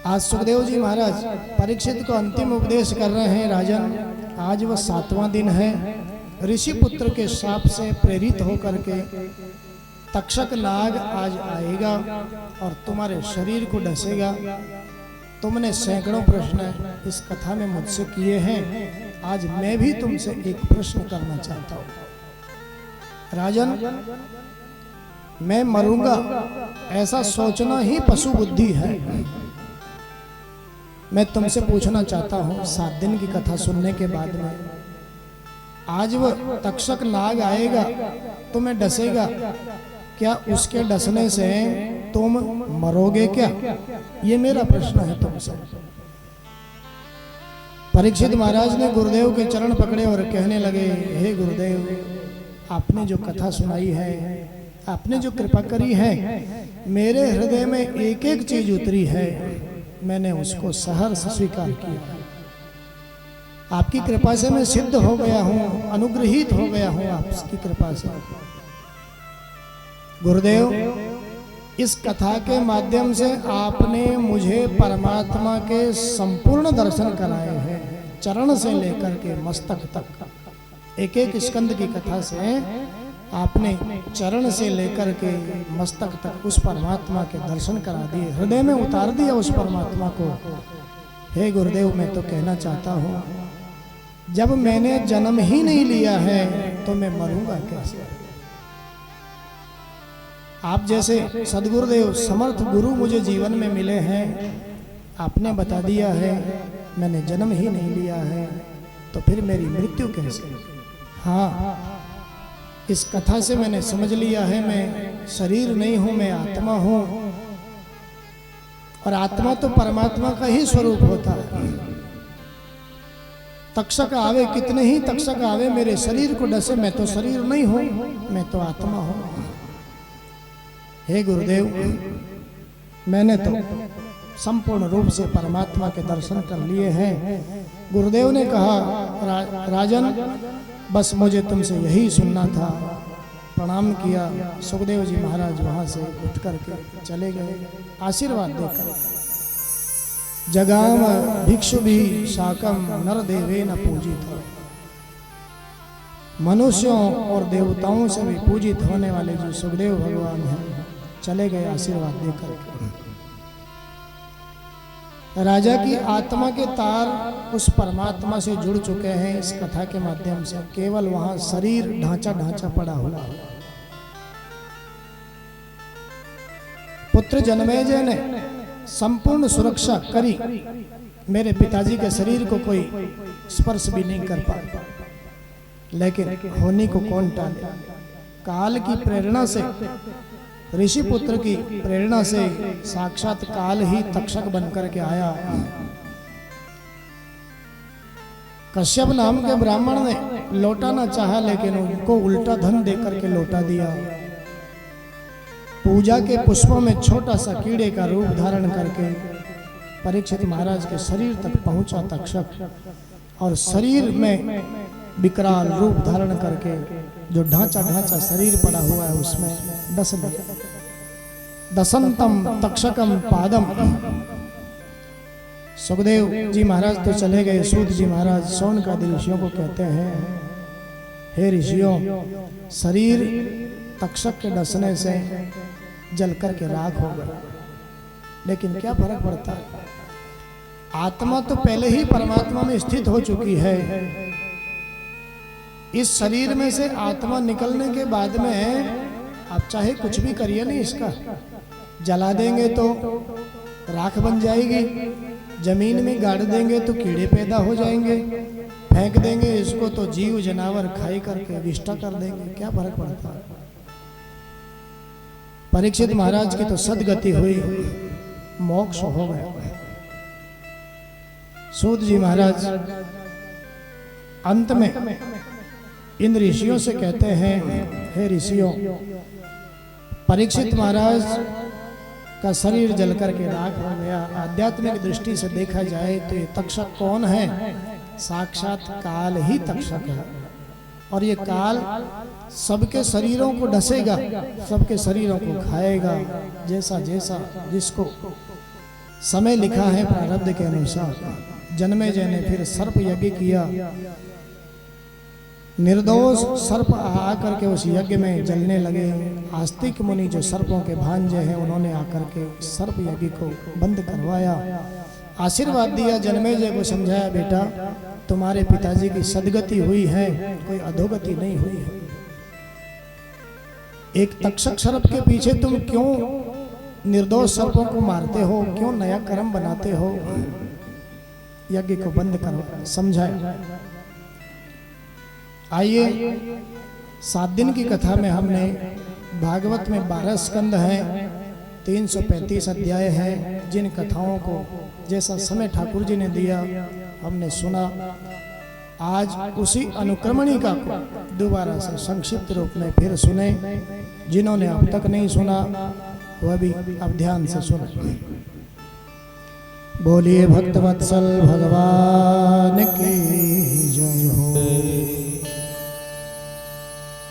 आज सुखदेव जी महाराज परीक्षित को अंतिम उपदेश कर रहे हैं। राजन, आज वह 7वां दिन है। ऋषि पुत्र के शाप से प्रेरित होकर के तक्षक नाग आज आएगा और तुम्हारे शरीर को डसेगा। तुमने सैकड़ों प्रश्न इस कथा में मुझसे किए हैं, आज मैं भी तुमसे एक प्रश्न करना चाहता हूं। राजन, मैं मरूंगा ऐसा सोचना ही पशु बुद्धि है। मैं तुमसे पूछना चाहता हूं, 7 दिन की कथा सुनने के बाद में आज वो तक्षक नाग आएगा, तुम्हें डसेगा, क्या उसके डसने से तुम मरोगे क्या? ये मेरा प्रश्न है तुमसे। परीक्षित महाराज ने गुरुदेव के चरण पकड़े और कहने लगे, हे गुरुदेव, आपने जो कथा सुनाई है, आपने जो कृपा करी है, मेरे हृदय में एक एक चीज उतरी है, मैंने उसको सहर्ष स्वीकार किया। आपकी कृपा से मैं सिद्ध हो गया हूं, अनुग्रहित हो गया हूं आपकी कृपा से। गुरुदेव, इस कथा के माध्यम से आपने मुझे परमात्मा के संपूर्ण दर्शन कराए हैं, चरण से लेकर के मस्तक तक। एक एक स्कंद की कथा से आपने चरण से लेकर के मस्तक तक उस परमात्मा के दर्शन करा दिए, हृदय में उतार दिया उस परमात्मा को। हे गुरुदेव, मैं तो कहना चाहता हूँ, जब मैंने जन्म ही नहीं लिया है तो मैं मरूंगा कैसे? आप जैसे सदगुरुदेव समर्थ गुरु मुझे जीवन में मिले हैं, आपने बता दिया है मैंने जन्म ही नहीं लिया है, तो फिर मेरी मृत्यु कैसे? हाँ, इस कथा से मैंने समझ लिया है मैं शरीर नहीं हूं, मैं आत्मा हूं, और आत्मा तो परमात्मा का ही स्वरूप होता है। तक्षक आवे, कितने ही तक्षक आवे, मेरे शरीर को डसे, मैं तो शरीर नहीं हूं, मैं तो आत्मा हूं। हे गुरुदेव, मैंने तो संपूर्ण रूप से परमात्मा के दर्शन कर लिए हैं। गुरुदेव ने कहा, राजन, बस मुझे तुमसे यही सुनना था। प्रणाम किया। सुखदेव जी महाराज वहां से उठ करके चले गए, आशीर्वाद देकर। जगाम भिक्षु भी शाकम नर देवे न पूजित। मनुष्यों और देवताओं से भी पूजित होने वाले जो सुखदेव भगवान हैं, चले गए आशीर्वाद देकर। राजा की आत्मा के तार उस परमात्मा से जुड़ चुके हैं इस कथा के माध्यम से। केवल वहां शरीर ढांचा पड़ा हुआ। पुत्र जन्मेजय ने संपूर्ण सुरक्षा करी, मेरे पिताजी के शरीर को कोई स्पर्श भी नहीं कर पाया, लेकिन होनी को कौन टाले? काल की प्रेरणा से, ऋषि पुत्र की प्रेरणा से साक्षात काल ही तक्षक बनकर के आया। कश्यप नाम के ब्राह्मण ने लौटाना चाहा, लेकिन उनको उल्टा धन देकर के लौटा दिया। पूजा के पुष्पों में छोटा सा कीड़े का रूप धारण करके परीक्षित महाराज के शरीर तक पहुंचा तक्षक, और शरीर में विकराल रूप धारण करके जो ढांचा शरीर पड़ा हुआ है उसमें डस लिया। दसंतम तक्षकम पादम। सुखदेव जी महाराज तो चले गए, सूत जी महाराज शौनकादि ऋषियों को कहते हैं, हे ऋषियों, शरीर तक्षक के डसने से जल करके राख हो गया, लेकिन क्या फर्क पड़ता है? आत्मा तो पहले ही परमात्मा में स्थित हो चुकी है। इस शरीर में से आत्मा निकलने के बाद में आप चाहे कुछ भी करिए नहीं, इसका जला देंगे तो राख बन जाएगी, जमीन में गाड़ देंगे तो कीड़े पैदा हो जाएंगे, फेंक देंगे इसको तो जीव जानवर खाई करके विष्टा कर देंगे, क्या फर्क पड़ता है? परीक्षित महाराज की तो सदगति हुई, मोक्ष हो गया। सूत जी महाराज अंत में इन ऋषियों से कहते हैं, हे ऋषियों, परीक्षित महाराज का शरीर जलकर के राख हो गया। आध्यात्मिक दृष्टि से देखा जाए तो ये तक्षक कौन है? साक्षात काल ही तक्षक है, और ये काल सबके शरीरों को डसेगा, सबके शरीरों को खाएगा, जैसा जैसा जिसको समय लिखा है प्रारब्ध के अनुसार। जन्मे जय ने फिर सर्प यज्ञ किया, निर्दोष सर्प आकर के उस यज्ञ में जलने लगे। आस्तिक मुनि जो सर्पों के भांजे हैं, उन्होंने आकर के सर्प यज्ञ को बंद करवाया, आशीर्वाद दिया, जन्मेजय को समझाया, बेटा तुम्हारे पिताजी की सदगति हुई है, कोई अधोगति नहीं हुई है। एक तक्षक सर्प के पीछे तुम क्यों निर्दोष सर्पों को मारते हो, क्यों नया कर्म बनाते हो? यज्ञ को बंद करवाया, समझाया। आइए 7 दिन की कथा में हमने भागवत में 12 स्कंद हैं, 335 अध्याय हैं, जिन कथाओं को जैसा समय ठाकुर जी ने दिया हमने सुना। आज उसी अनुक्रमणिका को दोबारा से संक्षिप्त रूप में फिर सुने। जिन्होंने अब तक नहीं सुना वह भी अब ध्यान से सुने। बोलिए भक्तवत्सल भगवान की जय हो।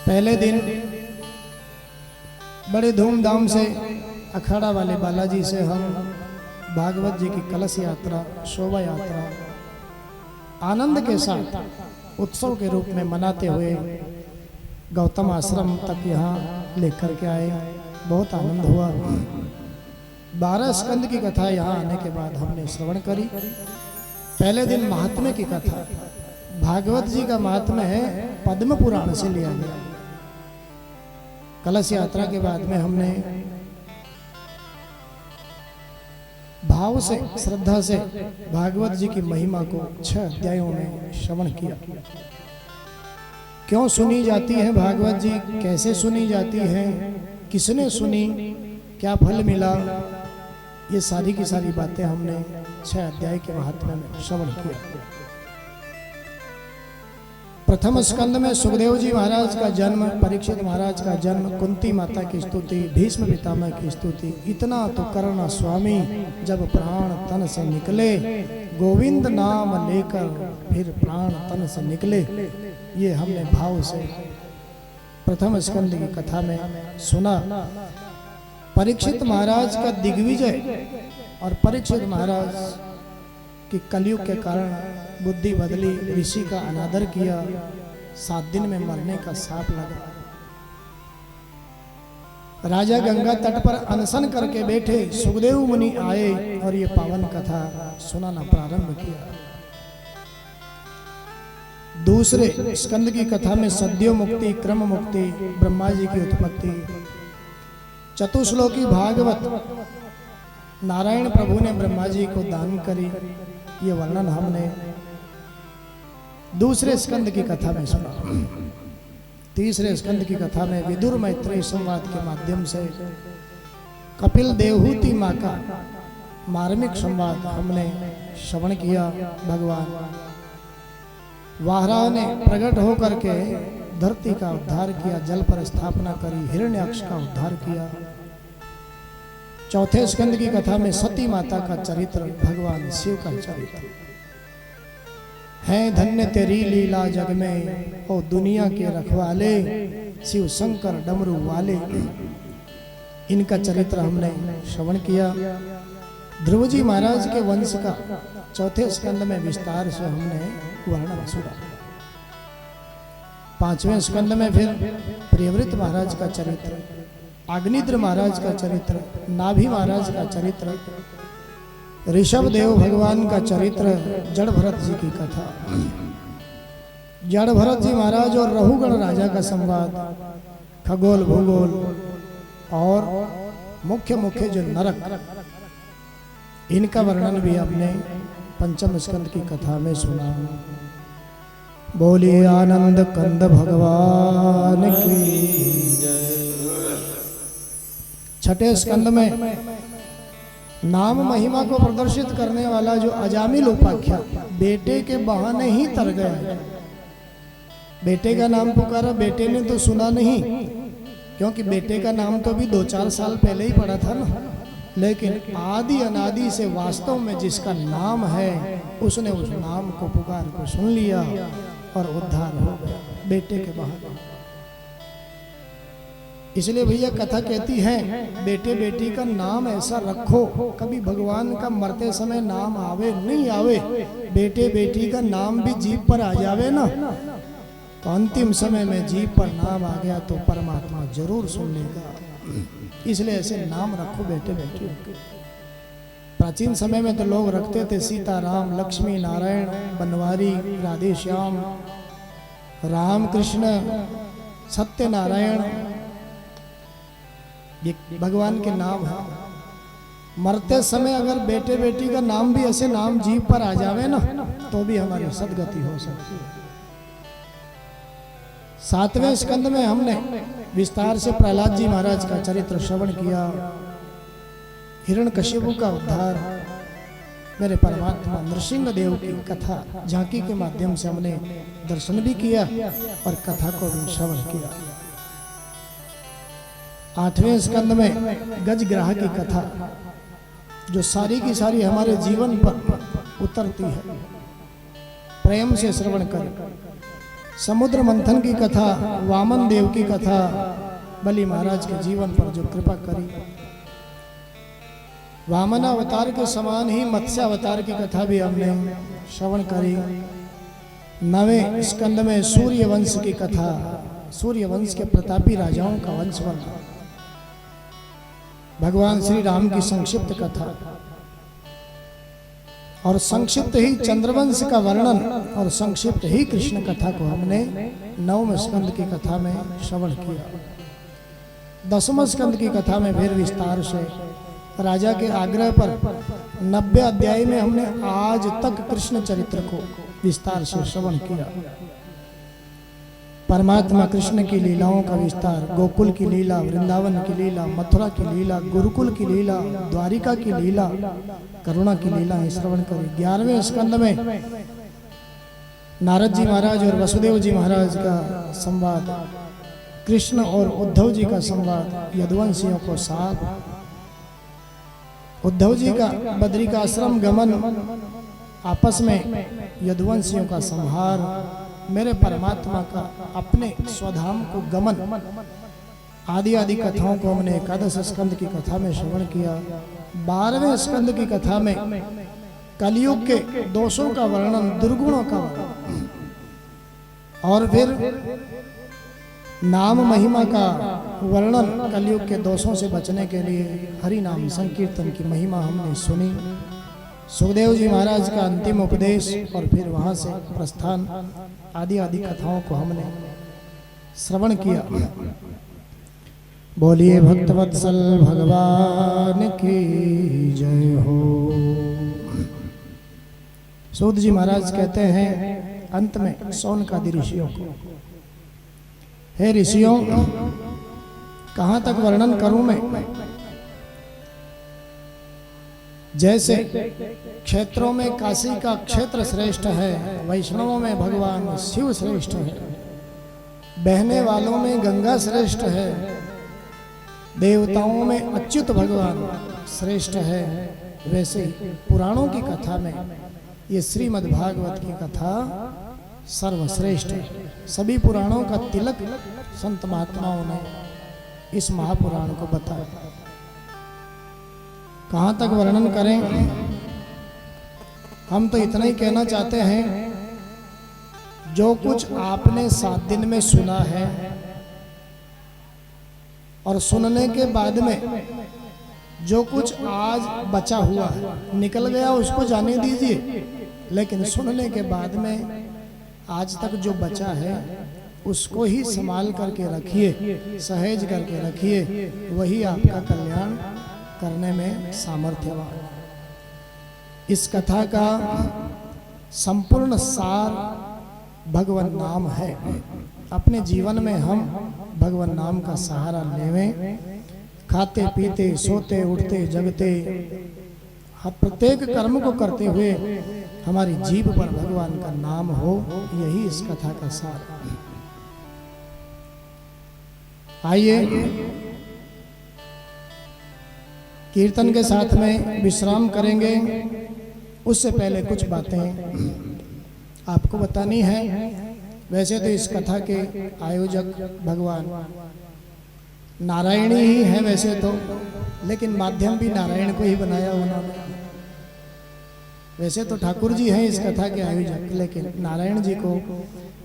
पहले दिन बड़े धूमधाम से अखाड़ा वाले बालाजी से हम भागवत जी की कलश यात्रा, शोभा यात्रा आनंद के साथ उत्सव के रूप में मनाते हुए गौतम आश्रम तक यहाँ लेकर के आए। बहुत आनंद हुआ। 12 स्कंद की कथा यहाँ आने के बाद हमने श्रवण करी। पहले दिन महात्म्य की कथा, भागवत जी का महात्म्य है पद्म पुराण से लिया गया। कलश यात्रा के बाद में हमने भाव से, श्रद्धा से भागवत जी की महिमा को 6 अध्यायों में श्रवण किया। क्यों सुनी जाती है भागवत जी, कैसे सुनी जाती है, किसने सुनी, क्या फल मिला, ये सारी की सारी बातें हमने 6 अध्याय के महात्म्य में श्रवण किया। प्रथम स्कंद में सुखदेव जी महाराज का जन्म, परीक्षित महाराज का जन्म, कुंती माता की स्तुति, भीष्म पितामह की स्तुति। इतना तो करना स्वामी जब प्राण तन से निकले, गोविंद नाम लेकर फिर प्राण तन से निकले। ये हमने भाव से प्रथम स्कंद की कथा में सुना। परीक्षित महाराज का दिग्विजय और परीक्षित महाराज की कलयुग के कारण बुद्धि बदली, ऋषि का अनादर किया, 7 दिन में मरने का शाप लगा। राजा गंगा तट पर अनशन करके बैठे, सुखदेव मुनि आए और ये पावन कथा सुनाना प्रारंभ किया। दूसरे स्कंद की कथा में सद्यो मुक्ति, क्रम मुक्ति, ब्रह्मा जी की उत्पत्ति, चतुश्लोकी भागवत, नारायण प्रभु ने ब्रह्मा जी को दान करी, ये वर्णन हमने दूसरे स्कंद की कथा में सुना। तीसरे स्कंद की कथा में विदुर मैत्री संवाद के माध्यम से कपिल देवहूति माँ का मार्मिक संवाद हमने श्रवण किया। भगवान वाराह ने प्रकट होकर के धरती का उद्धार किया, जल पर स्थापना करी, हिरण्याक्ष का उद्धार किया। चौथे स्कंद की कथा में सती माता का चरित्र, भगवान शिव का चरित्र है। धन्य तेरी लीला जग में, ओ दुनिया के रखवाले, शिव शंकर डमरू वाले। इनका चरित्र हमने श्रवण किया। ध्रुव जी महाराज के वंश का चौथे स्कंद में विस्तार से हमने वर्णन सुना। पांचवें स्कंद में फिर प्रियव्रत महाराज का चरित्र, अग्निद्र महाराज का चरित्र, नाभि महाराज का चरित्र, ऋषभ देव भगवान का चरित्र, जड़ भरत जी की कथा, जड़ भरत जी महाराज और रहुगण राजा का संवाद, खगोल भूगोल और मुख्य मुख्य जो नरक, इनका वर्णन भी हमने पंचम स्कंद की कथा में सुना। बोलिए आनंद कंद भगवान की जय। छठे स्कंद में नाम महिमा को प्रदर्शित करने वाला जो अजामिल उपाख्या, बेटे के बहाने ही तर गया। बेटे का नाम पुकारा, बेटे ने तो सुना नहीं, क्योंकि बेटे का नाम तो भी 2-4 साल पहले ही पड़ा था ना। लेकिन आदि अनादि से वास्तव में जिसका नाम है, उसने उस नाम को पुकार को सुन लिया और उद्धार हो गया बेटे के बहाने। इसलिए भैया कथा कहती है, बेटे बेटी का नाम ऐसा रखो, कभी भगवान का मरते समय नाम आवे नहीं आवे, बेटे बेटी का नाम भी जीभ पर आ जावे ना, तो अंतिम समय में जीभ पर नाम आ गया तो परमात्मा जरूर सुन लेगा। इसलिए ऐसे नाम रखो बेटे बेटी। प्राचीन समय में तो लोग रखते थे सीताराम, लक्ष्मी नारायण, बनवारी, राधे श्याम, राम कृष्ण, सत्यनारायण, ये भगवान के नाम है। मरते समय अगर बेटे बेटी का नाम भी ऐसे नाम जीभ पर आ जावे ना, तो भी हमारी सदगति हो सकती है। सातवें स्कंद में हमने विस्तार से प्रहलाद जी महाराज का चरित्र श्रवण किया, हिरण्यकशिपु का उद्धार, मेरे परमात्मा नृसिंह देव की कथा झांकी के माध्यम से हमने दर्शन भी किया और कथा को भी श्रवण किया। आठवें स्कंद में गजग्राह की कथा, जो सारी की सारी हमारे जीवन पर उतरती है, प्रेम से श्रवण करें। समुद्र मंथन की कथा, वामन देव की कथा, बलि महाराज के जीवन पर जो कृपा करी, वामन अवतार के समान ही मत्स्य अवतार की कथा भी हमने श्रवण करी। नवें स्कंद में सूर्य वंश की कथा, सूर्य वंश के प्रतापी राजाओं का वंश वर्णन, भगवान श्री राम की संक्षिप्त कथा और संक्षिप्त ही चंद्रवंश का वर्णन और संक्षिप्त ही कृष्ण कथा को हमने 9वें स्कंद की कथा में श्रवण किया। 10वें स्कंद की कथा में फिर विस्तार से राजा के आग्रह पर 90 अध्याय में हमने आज तक कृष्ण चरित्र को विस्तार से श्रवण किया। परमात्मा कृष्ण की लीलाओं का विस्तार, गोकुल की लीला, वृंदावन की लीला, मथुरा की लीला, गुरुकुल की लीला, द्वारिका की लीला, करुणा की लीला श्रवण करें। 11वें स्कंद में नारद जी महाराज और वसुदेव जी महाराज का संवाद, कृष्ण और उद्धव जी का संवाद, यदुवंशियों को साथ, उद्धव जी का बद्री का आश्रम गमन, आपस में यदुवंशियों का संहार, मेरे परमात्मा का अपने स्वधाम को गमन, आदि आदि कथाओं को हमने 11 स्कंद की कथा में श्रवण किया। 12वें स्कंद की कथा में कलयुग के दोषों का वर्णन, दुर्गुणों का वर्णन, और फिर नाम महिमा का वर्णन, कलयुग के दोषों से बचने के लिए हरि नाम संकीर्तन की महिमा हमने सुनी। सुखदेव जी महाराज का अंतिम उपदेश और फिर वहां से प्रस्थान, आदि आदि कथाओं को हमने श्रवण किया। बोलिए भक्तवत्सल भगवान की जय हो। सूत जी महाराज कहते हैं अंत में शौनकादि ऋषियों को, हे ऋषियों, कहां तक वर्णन करूं मैं? जैसे क्षेत्रों में काशी का क्षेत्र श्रेष्ठ है, वैष्णवों में भगवान शिव श्रेष्ठ है, बहने वालों में गंगा श्रेष्ठ है, देवताओं में अच्युत भगवान श्रेष्ठ है, वैसे पुराणों की कथा में ये श्रीमद् भागवत की कथा सर्वश्रेष्ठ है। सभी पुराणों का तिलक संत महात्माओं ने इस महापुराण को बताया। कहाँ तक वर्णन करें, हम तो इतना ही कहना चाहते हैं, जो कुछ आपने 7 दिन में सुना है और सुनने के बाद में जो कुछ आज बचा हुआ है, निकल गया उसको जाने दीजिए, लेकिन सुनने के बाद में आज तक जो बचा है उसको ही संभाल करके रखिए, सहेज करके रखिए, वही आपका कल्याण करने में सामर्थ्यवान। इस कथा का संपूर्ण सार भगवान नाम है। अपने जीवन में हम भगवान नाम का सहारा लेवें, खाते पीते सोते उठते जगते प्रत्येक कर्म को करते हुए हमारी जीभ पर भगवान का नाम हो, यही इस कथा का सार है। आइए कीर्तन के साथ में विश्राम करेंगे। उससे पहले कुछ बातें आपको बतानी है। वैसे तो इस कथा के आयोजक भगवान नारायणी ही है वैसे तो, लेकिन माध्यम भी नारायण को ही बनाया उन्होंने। वैसे तो ठाकुर जी हैं इस कथा के आयोजक, लेकिन नारायण जी को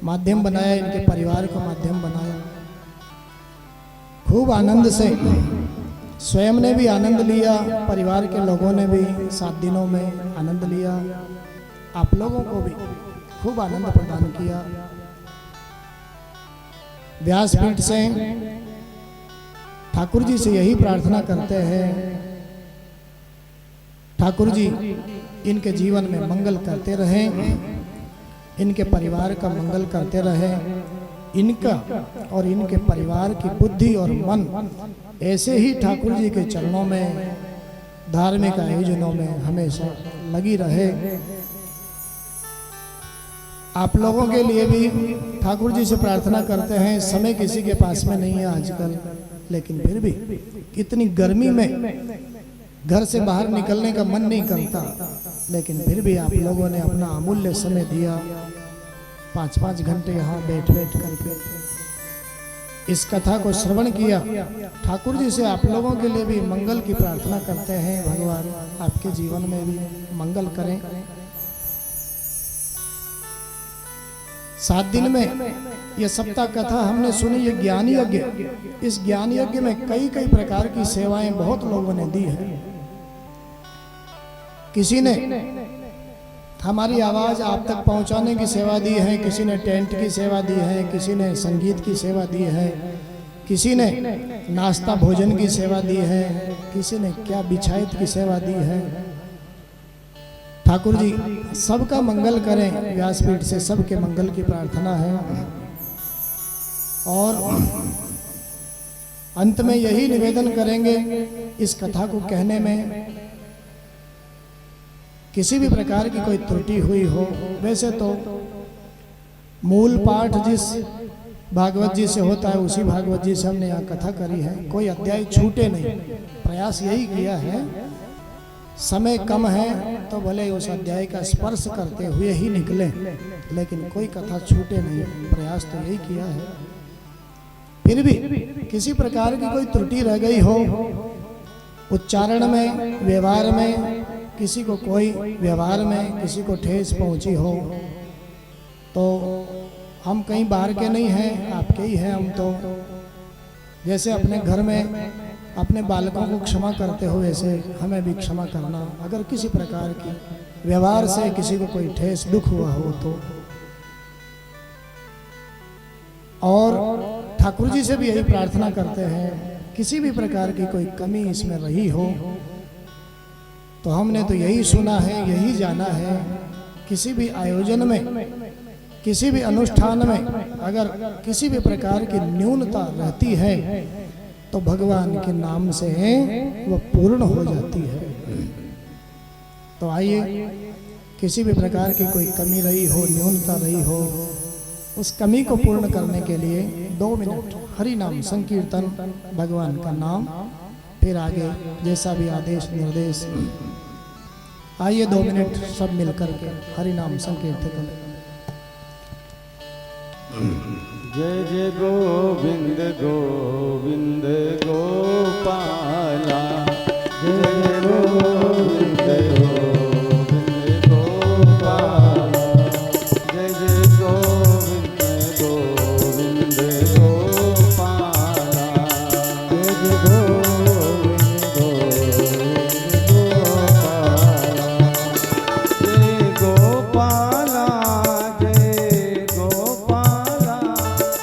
माध्यम बनाया, इनके परिवार को माध्यम बनाया। खूब आनंद से स्वयं ने भी आनंद लिया, परिवार के लोगों ने भी 7 दिनों में आनंद लिया, आप लोगों को भी खूब आनंद प्रदान किया। व्यासपीठ से ठाकुर जी से यही प्रार्थना करते हैं, ठाकुर जी इनके जीवन में मंगल करते रहें, इनके परिवार का मंगल करते रहें, इनका और इनके परिवार की बुद्धि और मन ऐसे ही ठाकुर जी के चरणों में, धार्मिक आयोजनों में हमेशा लगी रहे। आप लोगों के लिए भी ठाकुर जी से प्रार्थना करते हैं। समय किसी के पास में नहीं है आजकल, लेकिन फिर भी इतनी गर्मी में घर से बाहर निकलने का मन नहीं करता, लेकिन फिर भी आप लोगों ने अपना अमूल्य समय दिया, 5-5 घंटे यहाँ बैठ करके इस कथा को श्रवण किया। ठाकुर जी से आप लोगों के लिए भी मंगल की प्रार्थना करते हैं, भगवान आपके जीवन में भी मंगल करें। 7 दिन में ये सप्ताह कथा हमने सुनी, ये ज्ञान यज्ञ। इस ज्ञान यज्ञ में कई प्रकार की सेवाएं बहुत लोगों ने दी है। किसी ने हमारी आवाज आप तक पहुंचाने की सेवा दी है, किसी ने टेंट की सेवा दी है, किसी ने संगीत की सेवा दी है, किसी ने नाश्ता भोजन की सेवा दी है, किसी ने क्या बिछाइत की सेवा दी है। ठाकुर जी सबका मंगल करें, व्यासपीठ से सबके मंगल की प्रार्थना है। और अंत में यही निवेदन करेंगे, इस कथा को कहने में किसी भी प्रकार की कोई त्रुटि हुई हो, वैसे तो मूल पाठ जिस भागवत जी से होता है उसी भागवत जी से हमने यहाँ कथा करी है, कोई अध्याय छूटे नहीं। प्रयास यही किया है, समय कम है तो भले उस अध्याय का स्पर्श करते हुए ही निकले, लेकिन कोई कथा छूटे नहीं, प्रयास तो यही किया है। फिर भी किसी प्रकार की कोई त्रुटि रह गई हो, उच्चारण में, व्यवहार में, किसी को कोई व्यवहार में किसी को ठेस पहुंची हो, तो हम कहीं बाहर के नहीं हैं, आपके ही हैं हम तो। जैसे अपने घर में अपने बालकों को क्षमा करते हो, वैसे हमें भी क्षमा करना। अगर किसी प्रकार की व्यवहार से किसी को कोई ठेस दुख हुआ हो तो। और ठाकुर जी से भी यही प्रार्थना करते हैं, किसी भी प्रकार की कोई कमी इसमें रही हो तो हमने तो यही सुना है, यही जाना है, किसी भी आयोजन में, किसी भी अनुष्ठान में अगर किसी भी प्रकार की न्यूनता रहती है तो भगवान के नाम से वह पूर्ण हो जाती है। तो आइए, किसी भी प्रकार की कोई कमी रही हो, न्यूनता रही हो, उस कमी को पूर्ण करने के लिए 2 मिनट हरि नाम संकीर्तन, भगवान का नाम, फिर आगे जैसा भी आदेश निर्देश। आइए 2 मिनट सब मिलकर के हरि नाम संकीर्तन। जय जय गोविंद गोविंद गोपाल।